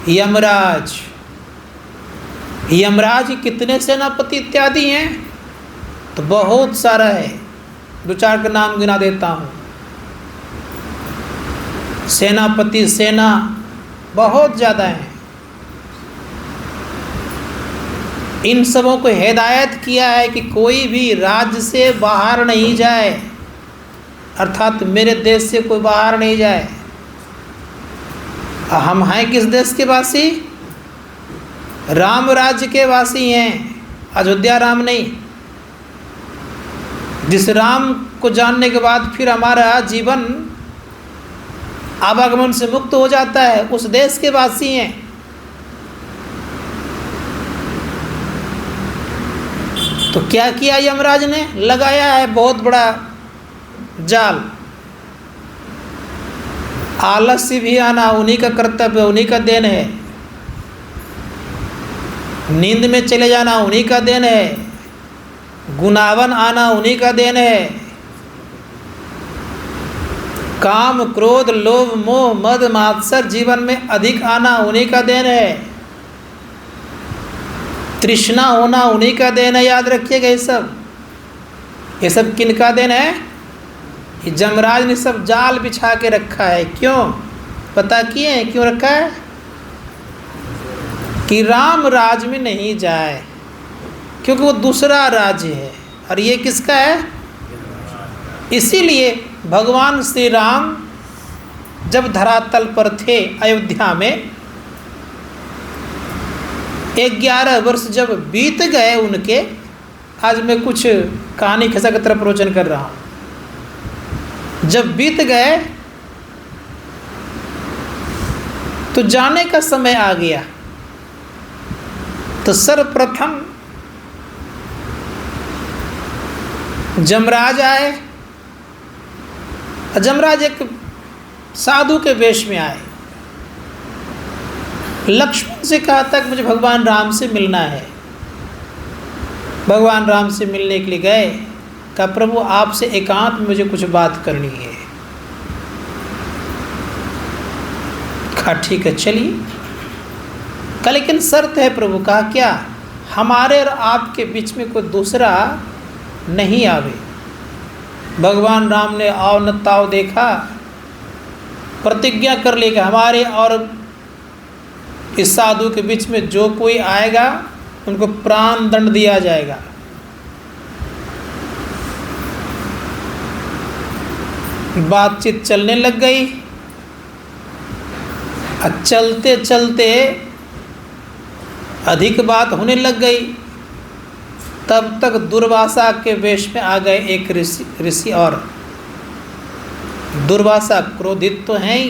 Speaker 1: यमराज। यमराज कितने सेनापति इत्यादि हैं? तो बहुत सारा है, दो चार का नाम गिना देता हूँ। सेनापति, सेना बहुत ज़्यादा हैं। इन सबों को हिदायत किया है कि कोई भी राज्य से बाहर नहीं जाए, अर्थात मेरे देश से कोई बाहर नहीं जाए। हम हैं किस देश के वासी? राम राज्य के वासी हैं, अयोध्या राम नहीं। जिस राम को जानने के बाद फिर हमारा जीवन आवागमन से मुक्त हो जाता है, उस देश के वासी हैं। तो क्या किया यमराज ने? लगाया है बहुत बड़ा जाल। आलस्य भी आना उन्हीं का कर्तव्य, उन्हीं का देन है। नींद में चले जाना उन्हीं का देन है। गुनावन आना उन्हीं का देन है। काम, क्रोध, लोभ, मोह, मद, मात्सर जीवन में अधिक आना उन्हीं का देन है। तृष्णा होना उन्हीं का देन है। याद रखिएगा ये सब किनका देन है? ये जमराज ने सब जाल बिछा के रखा है। क्यों? पता किए हैं क्यों रखा है? कि राम राज में नहीं जाए, क्योंकि वो दूसरा राज्य है और ये किसका है? इसीलिए भगवान श्री राम जब धरातल पर थे अयोध्या में, 11 वर्ष जब बीत गए उनके, आज मैं कुछ कहानी खिस्सा की तरफ प्रवचन कर रहा हूँ, जब बीत गए तो जाने का समय आ गया। तो सर्वप्रथम जमराज आए। जमराज एक साधु के वेश में आए। लक्ष्मण से कहा था कि मुझे भगवान राम से मिलना है। भगवान राम से मिलने के लिए गए। कहा प्रभु आपसे एकांत में मुझे कुछ बात करनी है। कहा ठीक है चलिए। कहा लेकिन शर्त है प्रभु। कहा क्या? हमारे और आपके बीच में कोई दूसरा नहीं आवे। भगवान राम ने आव न ताव देखा, प्रतिज्ञा कर ली कि हमारे और इस साधु के बीच में जो कोई आएगा उनको प्राण दंड दिया जाएगा। बातचीत चलने लग गई। चलते चलते अधिक बात होने लग गई। तब तक दुर्वासा के वेश में आ गए एक ऋषि। और दुर्वासा क्रोधित तो हैं ही,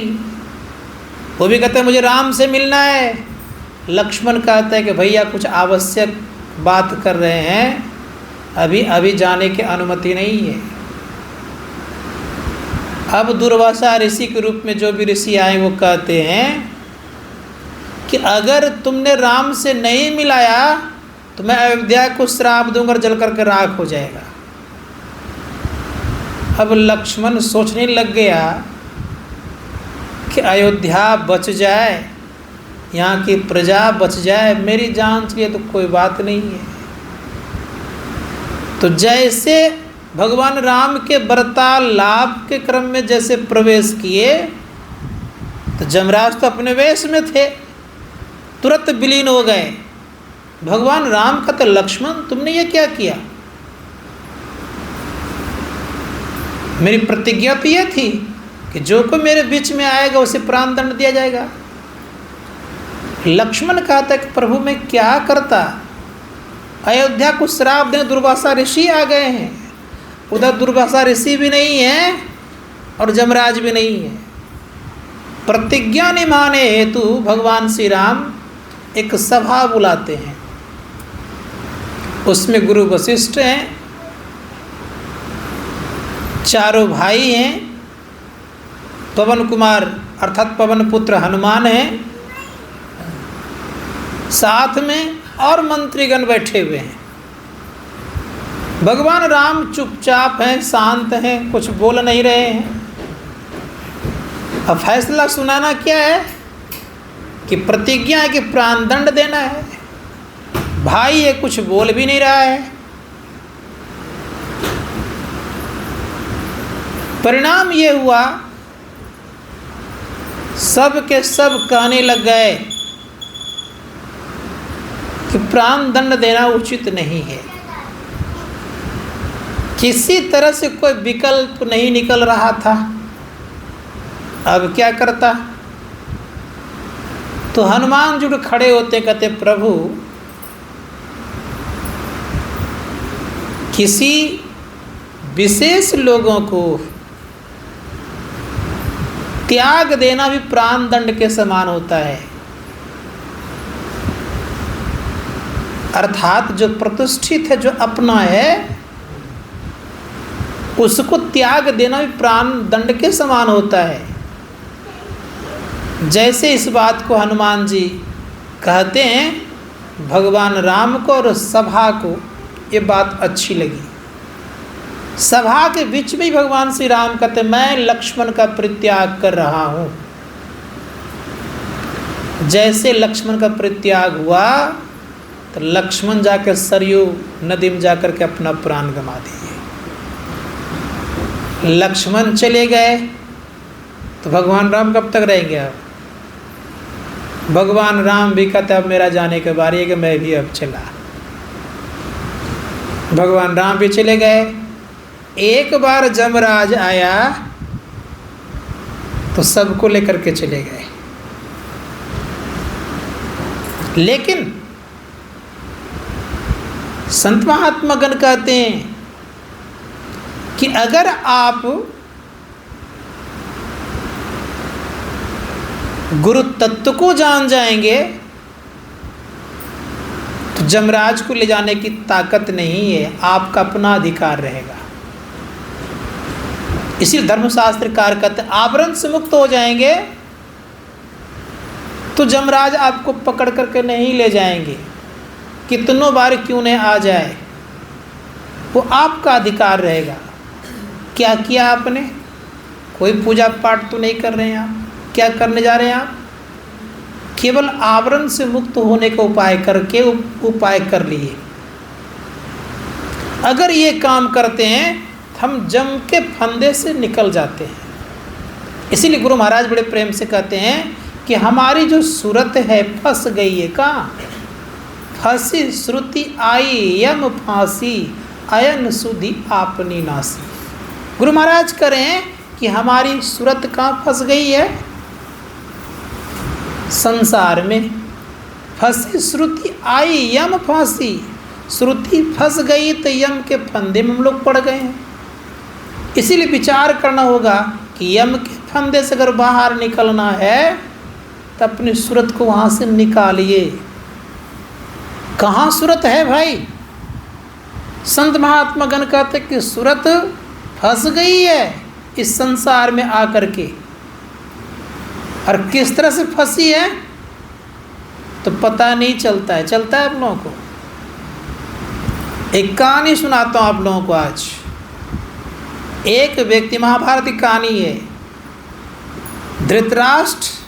Speaker 1: वो भी कहते हैं मुझे राम से मिलना है। लक्ष्मण कहता है कि भैया कुछ आवश्यक बात कर रहे हैं, अभी जाने की अनुमति नहीं है। अब दुर्वासा ऋषि के रूप में जो भी ऋषि आए वो कहते हैं कि अगर तुमने राम से नहीं मिलाया तो मैं अयोध्या को श्राप दूंगा, जल करके राख हो जाएगा। अब लक्ष्मण सोचने लग गया कि अयोध्या बच जाए, यहाँ की प्रजा बच जाए, मेरी जान चलिए तो कोई बात नहीं है। तो जैसे भगवान राम के वार्तालाप के क्रम में जैसे प्रवेश किए, तो जमराज तो अपने वेश में थे, तुरंत विलीन हो गए। भगवान राम का तो लक्ष्मण तुमने ये क्या किया? मेरी प्रतिज्ञा तो ये थी कि जो कोई मेरे बीच में आएगा उसे प्राण दंड दिया जाएगा। लक्ष्मण कहता कि प्रभु मैं क्या करता, अयोध्या को श्राप देने दुर्वासा ऋषि आ गए हैं। उधर दुर्वासा ऋषि भी नहीं है और जमराज भी नहीं है। प्रतिज्ञा निभाने हेतु भगवान श्री राम एक सभा बुलाते हैं। उसमें गुरु वशिष्ठ हैं, चारों भाई हैं, पवन कुमार अर्थात पवन पुत्र हनुमान हैं, साथ में और मंत्रीगण बैठे हुए हैं। भगवान राम चुपचाप हैं, शांत हैं, कुछ बोल नहीं रहे हैं। अब फैसला सुनाना क्या है कि प्रतिज्ञा है कि प्राण दंड देना है। भाई ये कुछ बोल भी नहीं रहा है। परिणाम ये हुआ सब के सब कहने लग गए कि प्राण दंड देना उचित नहीं है। किसी तरह से कोई विकल्प नहीं निकल रहा था। अब क्या करता? तो हनुमान जी खड़े होते कहते प्रभु किसी विशेष लोगों को त्याग देना भी प्राण दंड के समान होता है। अर्थात जो प्रतिष्ठित है, जो अपना है, उसको त्याग देना भी प्राण दंड के समान होता है। जैसे इस बात को हनुमान जी कहते हैं भगवान राम को और सभा को ये बात अच्छी लगी। सभा के बीच में ही भगवान श्री राम कहते मैं लक्ष्मण का परित्याग कर रहा हूँ। जैसे लक्ष्मण का परित्याग हुआ तो लक्ष्मण जाकर सरयू नदी में जाकर के अपना प्राण गंवा दिए। लक्ष्मण चले गए तो भगवान राम कब तक रहेंगे? अब भगवान राम भी कहते अब मेरा जाने के बारी है कि मैं भी अब चला। भगवान राम भी चले गए। एक बार जमराज आया तो सबको लेकर के चले गए। लेकिन संत महात्मागण कहते हैं कि अगर आप गुरु तत्व को जान जाएंगे तो जमराज को ले जाने की ताकत नहीं है, आपका अपना अधिकार रहेगा। इसीलिए धर्मशास्त्रकार कहते हैं आवरण से मुक्त हो जाएंगे तो जमराज आपको पकड़ करके नहीं ले जाएंगे, कितनों बार क्यों नहीं आ जाए, वो आपका अधिकार रहेगा। क्या किया आपने? कोई पूजा पाठ तो नहीं कर रहे हैं आप। क्या करने जा रहे हैं आप? केवल आवरण से मुक्त होने का उपाय करके उपाय कर लिए। अगर ये काम करते हैं हम जम के फंदे से निकल जाते हैं। इसीलिए गुरु महाराज बड़े प्रेम से कहते हैं कि हमारी जो सूरत है फंस गई है। कहाँ? फंसी श्रुति आई यम फांसी अयन सुधि आपनी नासी। गुरु महाराज करें कि हमारी सूरत कहाँ फंस गई है? संसार में। फंसी श्रुति आई यम फांसी, श्रुति फंस गई तो यम के फंदे में हम लोग पड़ गए हैं। इसीलिए विचार करना होगा कि यम के फंदे से अगर बाहर निकलना है तो अपनी सूरत को वहाँ से निकालिए। कहाँ सूरत है भाई? संत महात्मा गण कहते कि सूरत फंस गई है इस संसार में आकर के। और किस तरह से फंसी है तो पता नहीं चलता है। चलता है आप लोगों को? एक कहानी सुनाता हूँ आप लोगों को आज। एक व्यक्ति, महाभारत की कहानी है, धृतराष्ट्र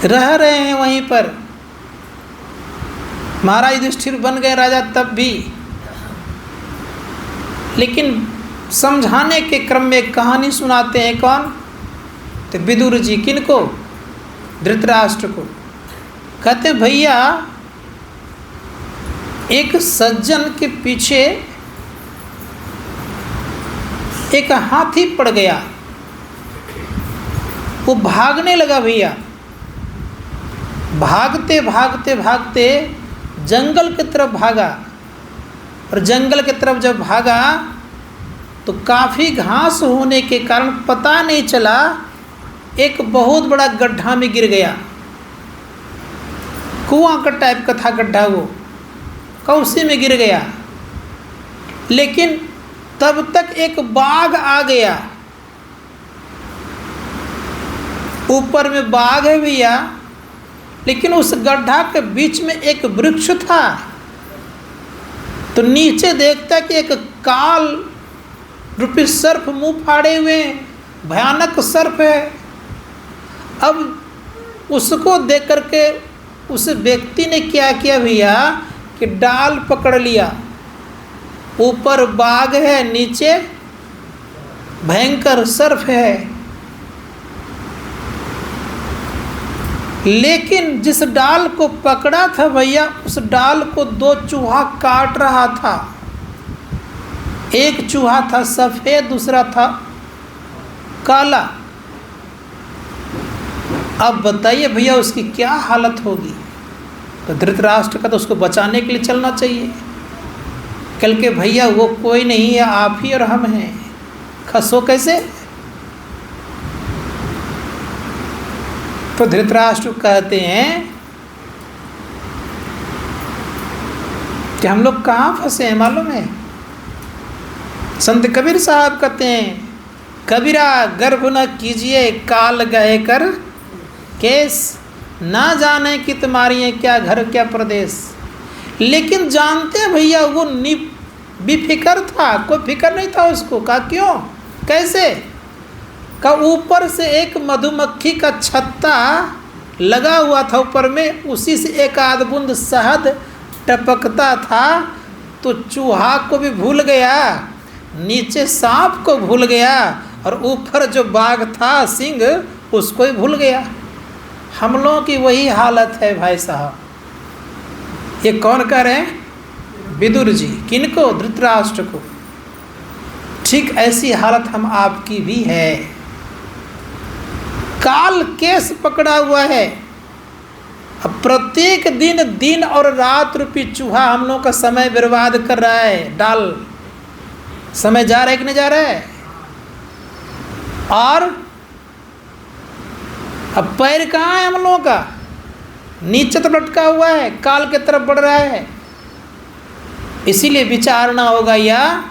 Speaker 1: रह रहे हैं वहीं पर। महाराज युधिष्ठिर बन गए राजा तब भी, लेकिन समझाने के क्रम में एक कहानी सुनाते हैं। कौन? तो विदुर जी। किनको? धृतराष्ट्र को। कहते भैया एक सज्जन के पीछे एक हाथी पड़ गया, वो भागने लगा भैया। भागते भागते भागते जंगल की तरफ भागा, और जंगल की तरफ जब भागा तो काफ़ी घास होने के कारण पता नहीं चला, एक बहुत बड़ा गड्ढा में गिर गया। कुआं का टाइप का था गड्ढा, वो उसी में गिर गया। लेकिन तब तक एक बाघ आ गया। ऊपर में बाघ है भैया, लेकिन उस गड्ढा के बीच में एक वृक्ष था। तो नीचे देखता कि एक काल रूपी सर्प मुंह फाड़े हुए, भयानक सर्प है। अब उसको देख करके उस व्यक्ति ने क्या किया भैया कि डाल पकड़ लिया। ऊपर बाघ है, नीचे भयंकर सर्प है। लेकिन जिस डाल को पकड़ा था भैया, उस डाल को दो चूहा काट रहा था। एक चूहा था सफ़ेद, दूसरा था काला। अब बताइए भैया उसकी क्या हालत होगी। तो धृतराष्ट्र का तो उसको बचाने के लिए चलना चाहिए। कल के भैया वो कोई नहीं है, आप ही और हम हैं, खसो कैसे। तो धृतराष्ट्र कहते हैं कि हम लोग कहाँ फंसे हैं मालूम है। संत कबीर साहब कहते हैं, कबीरा गर्भ न कीजिए काल गए कर केस, ना जाने कि तुम्हारी है क्या घर क्या प्रदेश। लेकिन जानते हैं भैया वो बेफिक्र था, कोई फिक्र नहीं था उसको। कहा क्यों कैसे। का ऊपर से एक मधुमक्खी का छत्ता लगा हुआ था ऊपर में, उसी से एक आध बूंद शहद टपकता था। तो चूहा को भी भूल गया, नीचे सांप को भूल गया, और ऊपर जो बाघ था सिंह उसको ही भूल गया। हम लोगों की वही हालत है भाई साहब। ये कौन कह रहे हैं? विदुर जी। किनको? धृतराष्ट्र को। ठीक ऐसी हालत हम आपकी भी है। काल केस पकड़ा हुआ है। अब प्रत्येक दिन दिन और रात रूपी चूहा हम लोग का समय बर्बाद कर रहा है। डाल समय जा रहा है कि नहीं जा रहा है। और अब पैर कहाँ है हम लोगों का? नीचे तो लटका हुआ है, काल की तरफ बढ़ रहा है। इसीलिए विचारना होगा या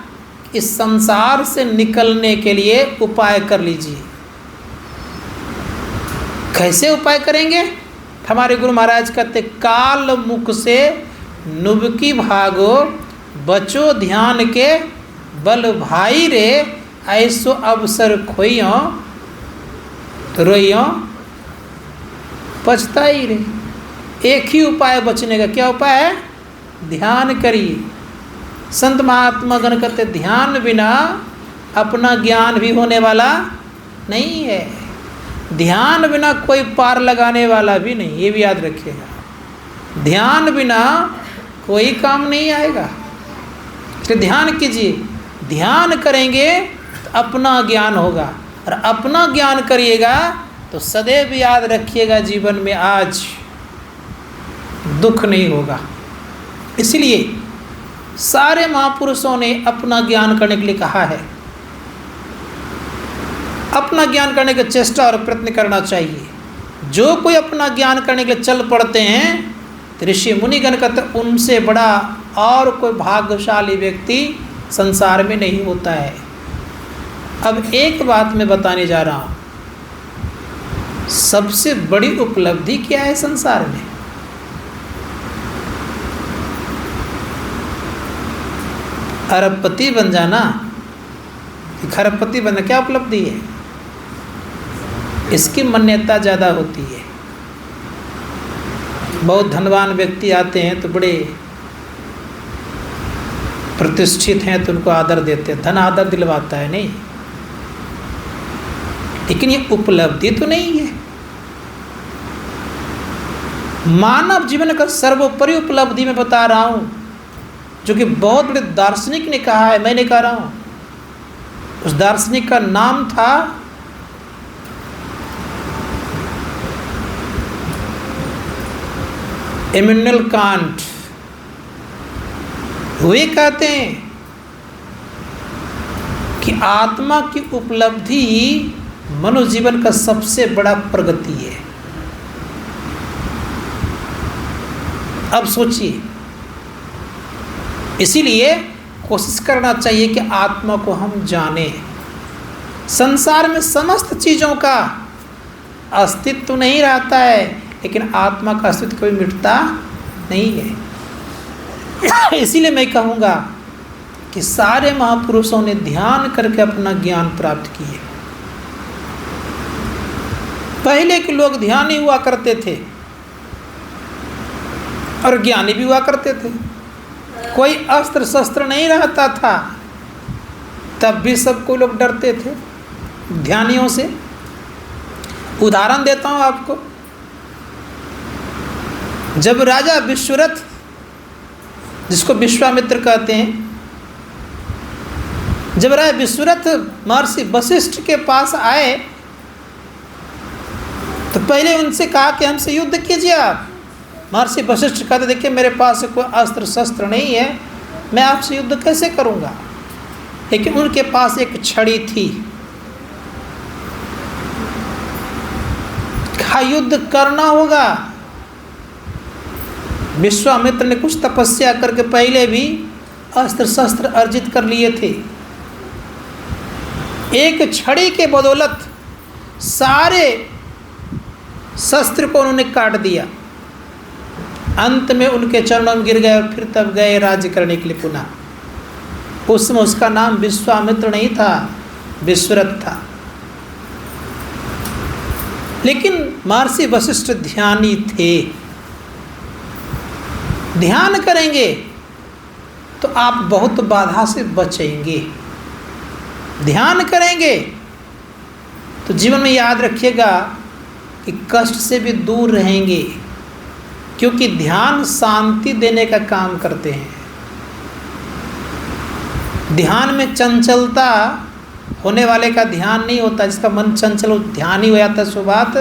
Speaker 1: इस संसार से निकलने के लिए उपाय कर लीजिए। कैसे उपाय करेंगे? हमारे गुरु महाराज कहते, काल मुख से नुबकी भागो, बचो ध्यान के बल भाई रे, ऐसो अवसर खोइयो रोइयो पछताई रे। एक ही उपाय बचने का। क्या उपाय है? ध्यान करिए। संत महात्मा गण कहते, ध्यान बिना अपना ज्ञान भी होने वाला नहीं है। ध्यान बिना कोई पार लगाने वाला भी नहीं, ये भी याद रखिएगा। ध्यान बिना कोई काम नहीं आएगा। तो ध्यान कीजिए। ध्यान करेंगे तो अपना ज्ञान होगा, और अपना ज्ञान करिएगा तो सदैव याद रखिएगा जीवन में आज दुख नहीं होगा। इसलिए सारे महापुरुषों ने अपना ज्ञान करने के लिए कहा है। अपना ज्ञान करने की चेष्टा और प्रयत्न करना चाहिए। जो कोई अपना ज्ञान करने के लिए चल पड़ते हैं, तो ऋषि मुनिगण कहते उनसे बड़ा और कोई भाग्यशाली व्यक्ति संसार में नहीं होता है। अब एक बात मैं बताने जा रहा हूँ, सबसे बड़ी उपलब्धि क्या है संसार में? अरबपति बन जाना, खरबपति बनना, क्या उपलब्धि है? इसकी मान्यता ज़्यादा होती है। बहुत धनवान व्यक्ति आते हैं तो बड़े प्रतिष्ठित हैं तो उनको आदर देते हैं, धन आदर दिलवाता है, नहीं। लेकिन ये उपलब्धि तो नहीं है। मानव जीवन का सर्वोपरि उपलब्धि मैं बता रहा हूँ, जो कि बहुत बड़े दार्शनिक ने कहा है, मैं नहीं कह रहा हूँ। उस दार्शनिक का नाम था इमैनुअल कांट। वे कहते हैं कि आत्मा की उपलब्धि मनुष्य जीवन का सबसे बड़ा प्रगति है। अब सोचिए, इसीलिए कोशिश करना चाहिए कि आत्मा को हम जानें। संसार में समस्त चीज़ों का अस्तित्व नहीं रहता है, लेकिन आत्मा का अस्तित्व कभी मिटता नहीं है। इसीलिए मैं कहूँगा कि सारे महापुरुषों ने ध्यान करके अपना ज्ञान प्राप्त किए। पहले के लोग ध्यानी हुआ करते थे और ज्ञानी भी हुआ करते थे। कोई अस्त्र शस्त्र नहीं रहता था, तब भी सबको लोग डरते थे ध्यानियों से। उदाहरण देता हूँ आपको। जब राजा विश्वरथ, जिसको विश्वामित्र कहते हैं, जब राजा विश्वरथ महर्षि वशिष्ठ के पास आए तो पहले उनसे कहा कि हमसे युद्ध कीजिए आप। महर्षि वशिष्ठ कहते देखिए मेरे पास कोई अस्त्र शस्त्र नहीं है, मैं आपसे युद्ध कैसे करूँगा। लेकिन उनके पास एक छड़ी थी। कहा युद्ध करना होगा। विश्वामित्र ने कुछ तपस्या करके पहले भी अस्त्र शस्त्र अर्जित कर लिए थे। एक छड़ी के बदौलत सारे शस्त्र को उन्होंने काट दिया। अंत में उनके चरणों में गिर गए और फिर तब गए राज्य करने के लिए पुनः। उस समय उसका नाम विश्वामित्र नहीं था, विश्वरथ था। लेकिन महर्षि वशिष्ठ ध्यानी थे। ध्यान करेंगे तो आप बहुत बाधा से बचेंगे। ध्यान करेंगे तो जीवन में याद रखिएगा कि कष्ट से भी दूर रहेंगे, क्योंकि ध्यान शांति देने का काम करते हैं। ध्यान में चंचलता होने वाले का ध्यान नहीं होता। जिसका मन चंचल ध्यान ही हो जाता है, सो बात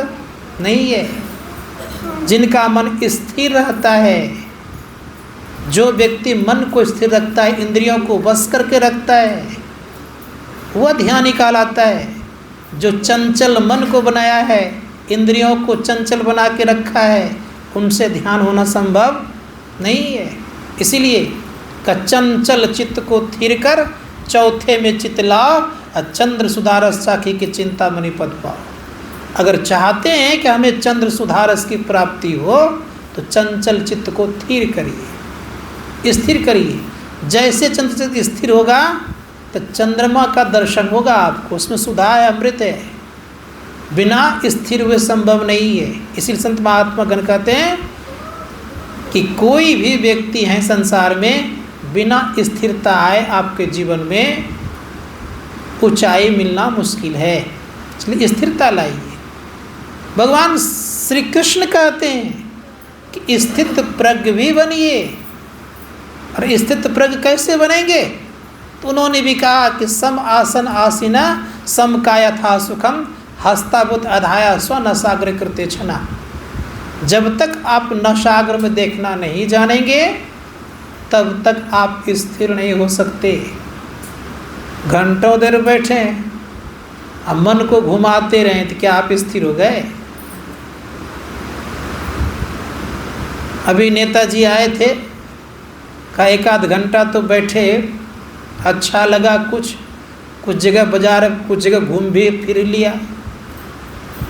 Speaker 1: नहीं है। जिनका मन स्थिर रहता है, जो व्यक्ति मन को स्थिर रखता है, इंद्रियों को वश करके रखता है, वह ध्यानी कहलाता है। जो चंचल मन को बनाया है, इंद्रियों को चंचल बना के रखा है, उनसे ध्यान होना संभव नहीं है। इसीलिए चंचल चित्त को थिर कर चौथे में चित लाओ, चंद्र सुधारस साखी की चिंता मणि पद पाओ। अगर चाहते हैं कि हमें चंद्र सुधारस की प्राप्ति हो तो चंचल चित्त को थिर करिए, स्थिर करिए। जैसे चंद्र चित्त स्थिर होगा तो चंद्रमा का दर्शन होगा आपको, उसमें सुधा है, अमृत है। बिना स्थिर हुए संभव नहीं है। इसलिए संत महात्मा गण कहते हैं कि कोई भी व्यक्ति है संसार में, बिना स्थिरता आए आपके जीवन में ऊंचाई मिलना मुश्किल है। इसलिए स्थिरता लाइए। भगवान श्री कृष्ण कहते हैं कि स्थित प्रज्ञ भी बनिए। और स्थित प्रज्ञ कैसे बनेंगे? तो उन्होंने भी कहा कि सम आसन आसीना सम कायथा सुखम हस्ताभूत अधाया स्व नशाग्र कृत्य छना। जब तक आप नशाग्र में देखना नहीं जानेंगे तब तक आप स्थिर नहीं हो सकते। घंटों देर बैठे अब मन को घुमाते रहें तो क्या आप स्थिर हो गए? अभी नेताजी आए थे, का एक आध घंटा तो बैठे, अच्छा लगा। कुछ जगह बाजार, कुछ जगह घूम भी फिर लिया,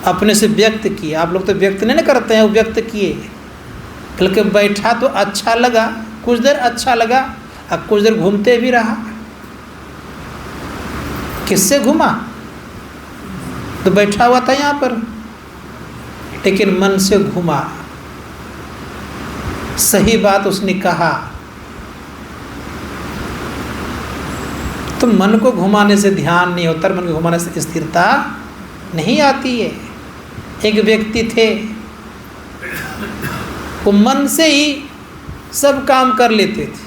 Speaker 1: अपने से व्यक्त किया। आप लोग तो व्यक्त नहीं करते हैं, वो व्यक्त किए। बल्कि बैठा तो अच्छा लगा, कुछ देर अच्छा लगा, अब कुछ देर घूमते भी रहा। किससे घूमा? तो बैठा हुआ था यहाँ पर, लेकिन मन से घूमा। सही बात उसने कहा। तो मन को घुमाने से ध्यान नहीं होता, मन को घुमाने से स्थिरता नहीं आती है। एक व्यक्ति थे, वो मन से ही सब काम कर लेते थे,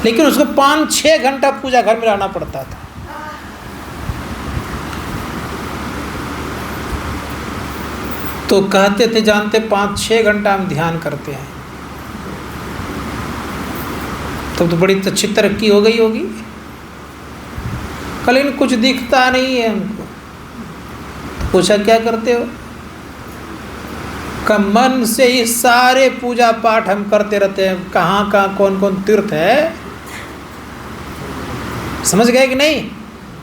Speaker 1: लेकिन उसको 5-6 घंटा पूजा घर में रहना पड़ता था। तो कहते थे, जानते 5-6 घंटा हम ध्यान करते हैं, तब तो बड़ी अच्छी तरक्की हो गई होगी। लेकिन कुछ दिखता नहीं है हमको। तो पूछा क्या करते हो? का मन से ही सारे पूजा पाठ हम करते रहते हैं। कहाँ कहाँ कौन कौन तीर्थ है, समझ गए कि नहीं?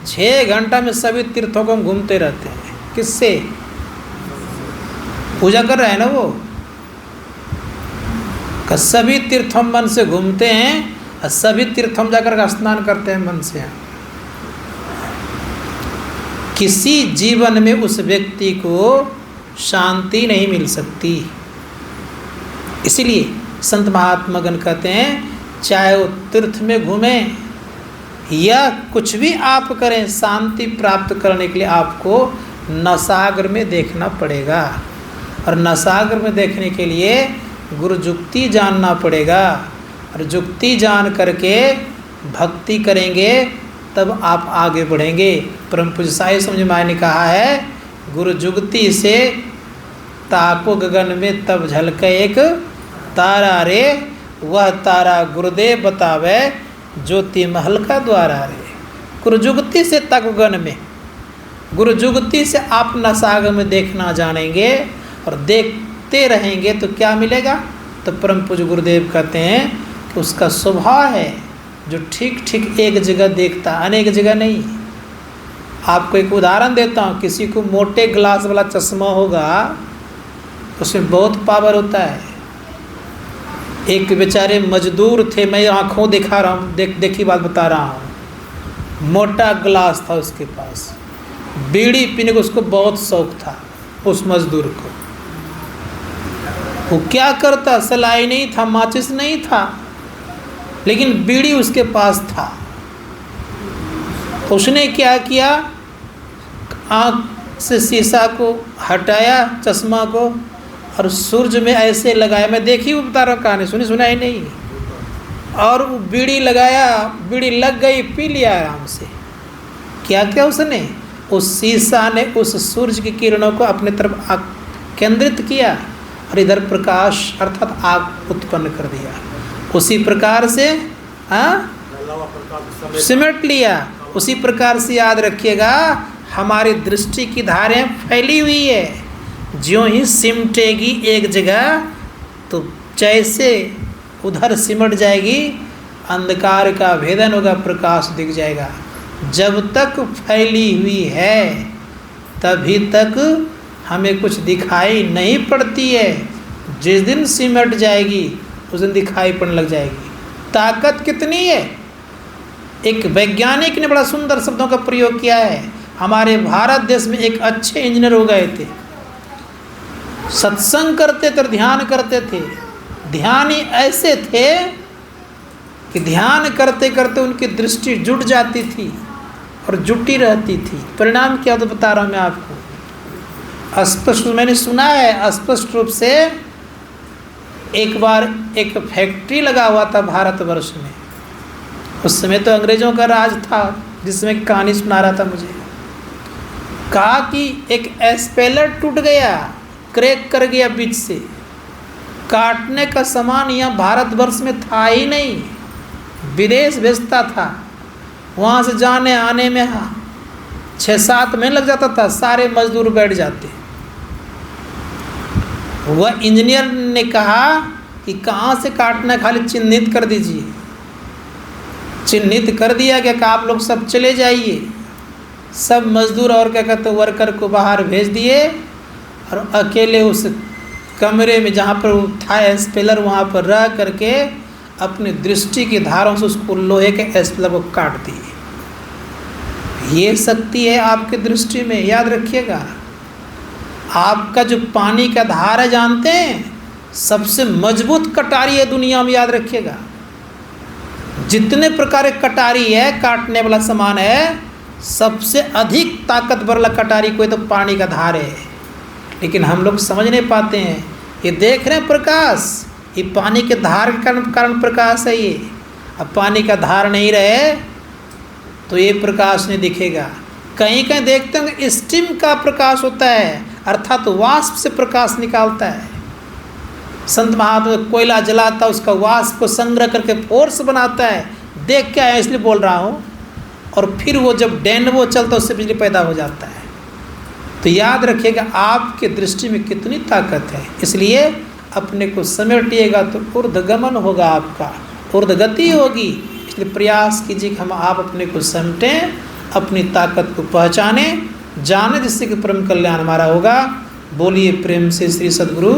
Speaker 1: 6 घंटा में सभी तीर्थों को हम घूमते रहते हैं। किससे? पूजा कर रहे हैं ना वो। का सभी तीर्थों मन से घूमते हैं और सभी तीर्थों जाकर स्नान करते हैं मन से। किसी जीवन में उस व्यक्ति को शांति नहीं मिल सकती। इसीलिए संत महात्मा गण कहते हैं, चाहे वो तीर्थ में घूमें या कुछ भी आप करें, शांति प्राप्त करने के लिए आपको नसाग्र में देखना पड़ेगा। और नसाग्र में देखने के लिए गुरु जुक्ति जानना पड़ेगा। और जुक्ति जान करके भक्ति करेंगे तब आप आगे बढ़ेंगे। परम पूज्य साईं समझ माय ने कहा है, गुरु जुगती से ताको गगन में तब झलके एक तारा रे, वह तारा गुरुदेव बतावे ज्योति महल का द्वारा रे। गुरु जुगती से तक गगन में, गुरु जुगती से आप नसाग में देखना जानेंगे और देखते रहेंगे तो क्या मिलेगा? तो परम पूज्य गुरुदेव कहते हैं कि उसका स्वभाव है जो ठीक ठीक एक जगह देखता, अनेक जगह नहीं। आपको एक उदाहरण देता हूँ, किसी को मोटे ग्लास वाला चश्मा होगा, उसमें बहुत पावर होता है। एक बेचारे मजदूर थे, मैं आँखों दिखा रहा हूँ, देखी बात बता रहा हूँ। मोटा ग्लास था उसके पास, बीड़ी पीने को उसको बहुत शौक था उस मजदूर को। वो क्या करता, सलाई नहीं था, माचिस नहीं था, लेकिन बीड़ी उसके पास था। उसने क्या किया, आँख से शीशा को हटाया, चश्मा को, और सूरज में ऐसे लगाया। मैं देखी वो बता रहा हूँ कहानी, सुना ही नहीं। और वो बीड़ी लगाया, बीड़ी लग गई, पी लिया आराम से। क्या क्या उसने, उस शीशा ने उस सूरज की किरणों को अपने तरफ केंद्रित किया और इधर प्रकाश अर्थात आग उत्पन्न कर दिया। उसी प्रकार से सिमट लिया। उसी प्रकार से याद रखिएगा, हमारी दृष्टि की धारें फैली हुई है, ज्यों ही सिमटेगी एक जगह तो जैसे उधर सिमट जाएगी, अंधकार का भेदन होगा, प्रकाश दिख जाएगा। जब तक फैली हुई है तभी तक हमें कुछ दिखाई नहीं पड़ती है। जिस दिन सिमट जाएगी उस दिन दिखाई पड़ने लग जाएगी। ताकत कितनी है, एक वैज्ञानिक ने बड़ा सुंदर शब्दों का प्रयोग किया है। हमारे भारत देश में एक अच्छे इंजीनियर हो गए थे, सत्संग करते थे, ध्यान करते थे। ध्यानी ऐसे थे कि ध्यान करते करते उनकी दृष्टि जुट जाती थी और जुटी रहती थी। परिणाम क्या तो बता रहा हूँ मैं आपको, स्पष्ट मैंने सुना है स्पष्ट रूप से। एक बार एक फैक्ट्री लगा हुआ था भारतवर्ष में, उस समय तो अंग्रेजों का राज था, जिसमें कहानी सुना रहा था मुझे। कहा कि एक एस्पेलर टूट गया, क्रैक कर गया बीच से, काटने का सामान यहाँ भारतवर्ष में था ही नहीं, विदेश भेजता था। वहाँ से जाने आने में 6-7 महीने लग जाता था, सारे मजदूर बैठ जाते। वह इंजीनियर ने कहा कि कहाँ से काटना, खाली चिन्हित कर दीजिए। चिन्हित कर दिया गया कि आप लोग सब चले जाइए। सब मजदूर और क्या कहते वर्कर को बाहर भेज दिए और अकेले उस कमरे में जहाँ पर था एस्पेलर, वहाँ पर रह करके अपनी दृष्टि की धारों से उसको लोहे के एस्पेलर को काट दिए। ये शक्ति है आपकी दृष्टि में, याद रखिएगा। आपका जो पानी का धार है जानते हैं, सबसे मजबूत कटारी है दुनिया में, याद रखिएगा। जितने प्रकार के कटारी है, काटने वाला सामान है, सबसे अधिक ताकतवर वाला कटारी कोई तो पानी का धार है। लेकिन हम लोग समझ नहीं पाते हैं। ये देख रहे हैं प्रकाश, ये पानी के धार के कारण प्रकाश है ये। अब पानी का धार नहीं रहे तो ये प्रकाश नहीं दिखेगा। कहीं कहीं देखते हैं स्टीम का प्रकाश होता है, अर्थात तो वाष्प से प्रकाश निकालता है। संत महात्मा कोयला जलाता है, उसका वाष्प को संग्रह करके फोर्स बनाता है। देख के आया इसलिए बोल रहा हूँ। और फिर वो जब डैनवो चलता है उससे बिजली पैदा हो जाता है। तो याद रखिएगा आपके दृष्टि में कितनी ताकत है। इसलिए अपने को समेटिएगा तो ऊर्ध्वगमन होगा, आपका ऊर्ध्वगति होगी। इसलिए प्रयास कीजिए कि हम आप अपने को समेटें, अपनी ताकत को पहचाने, जाने, जिससे कि परम कल्याण हमारा होगा। बोलिए प्रेम से श्री सद्गुरु।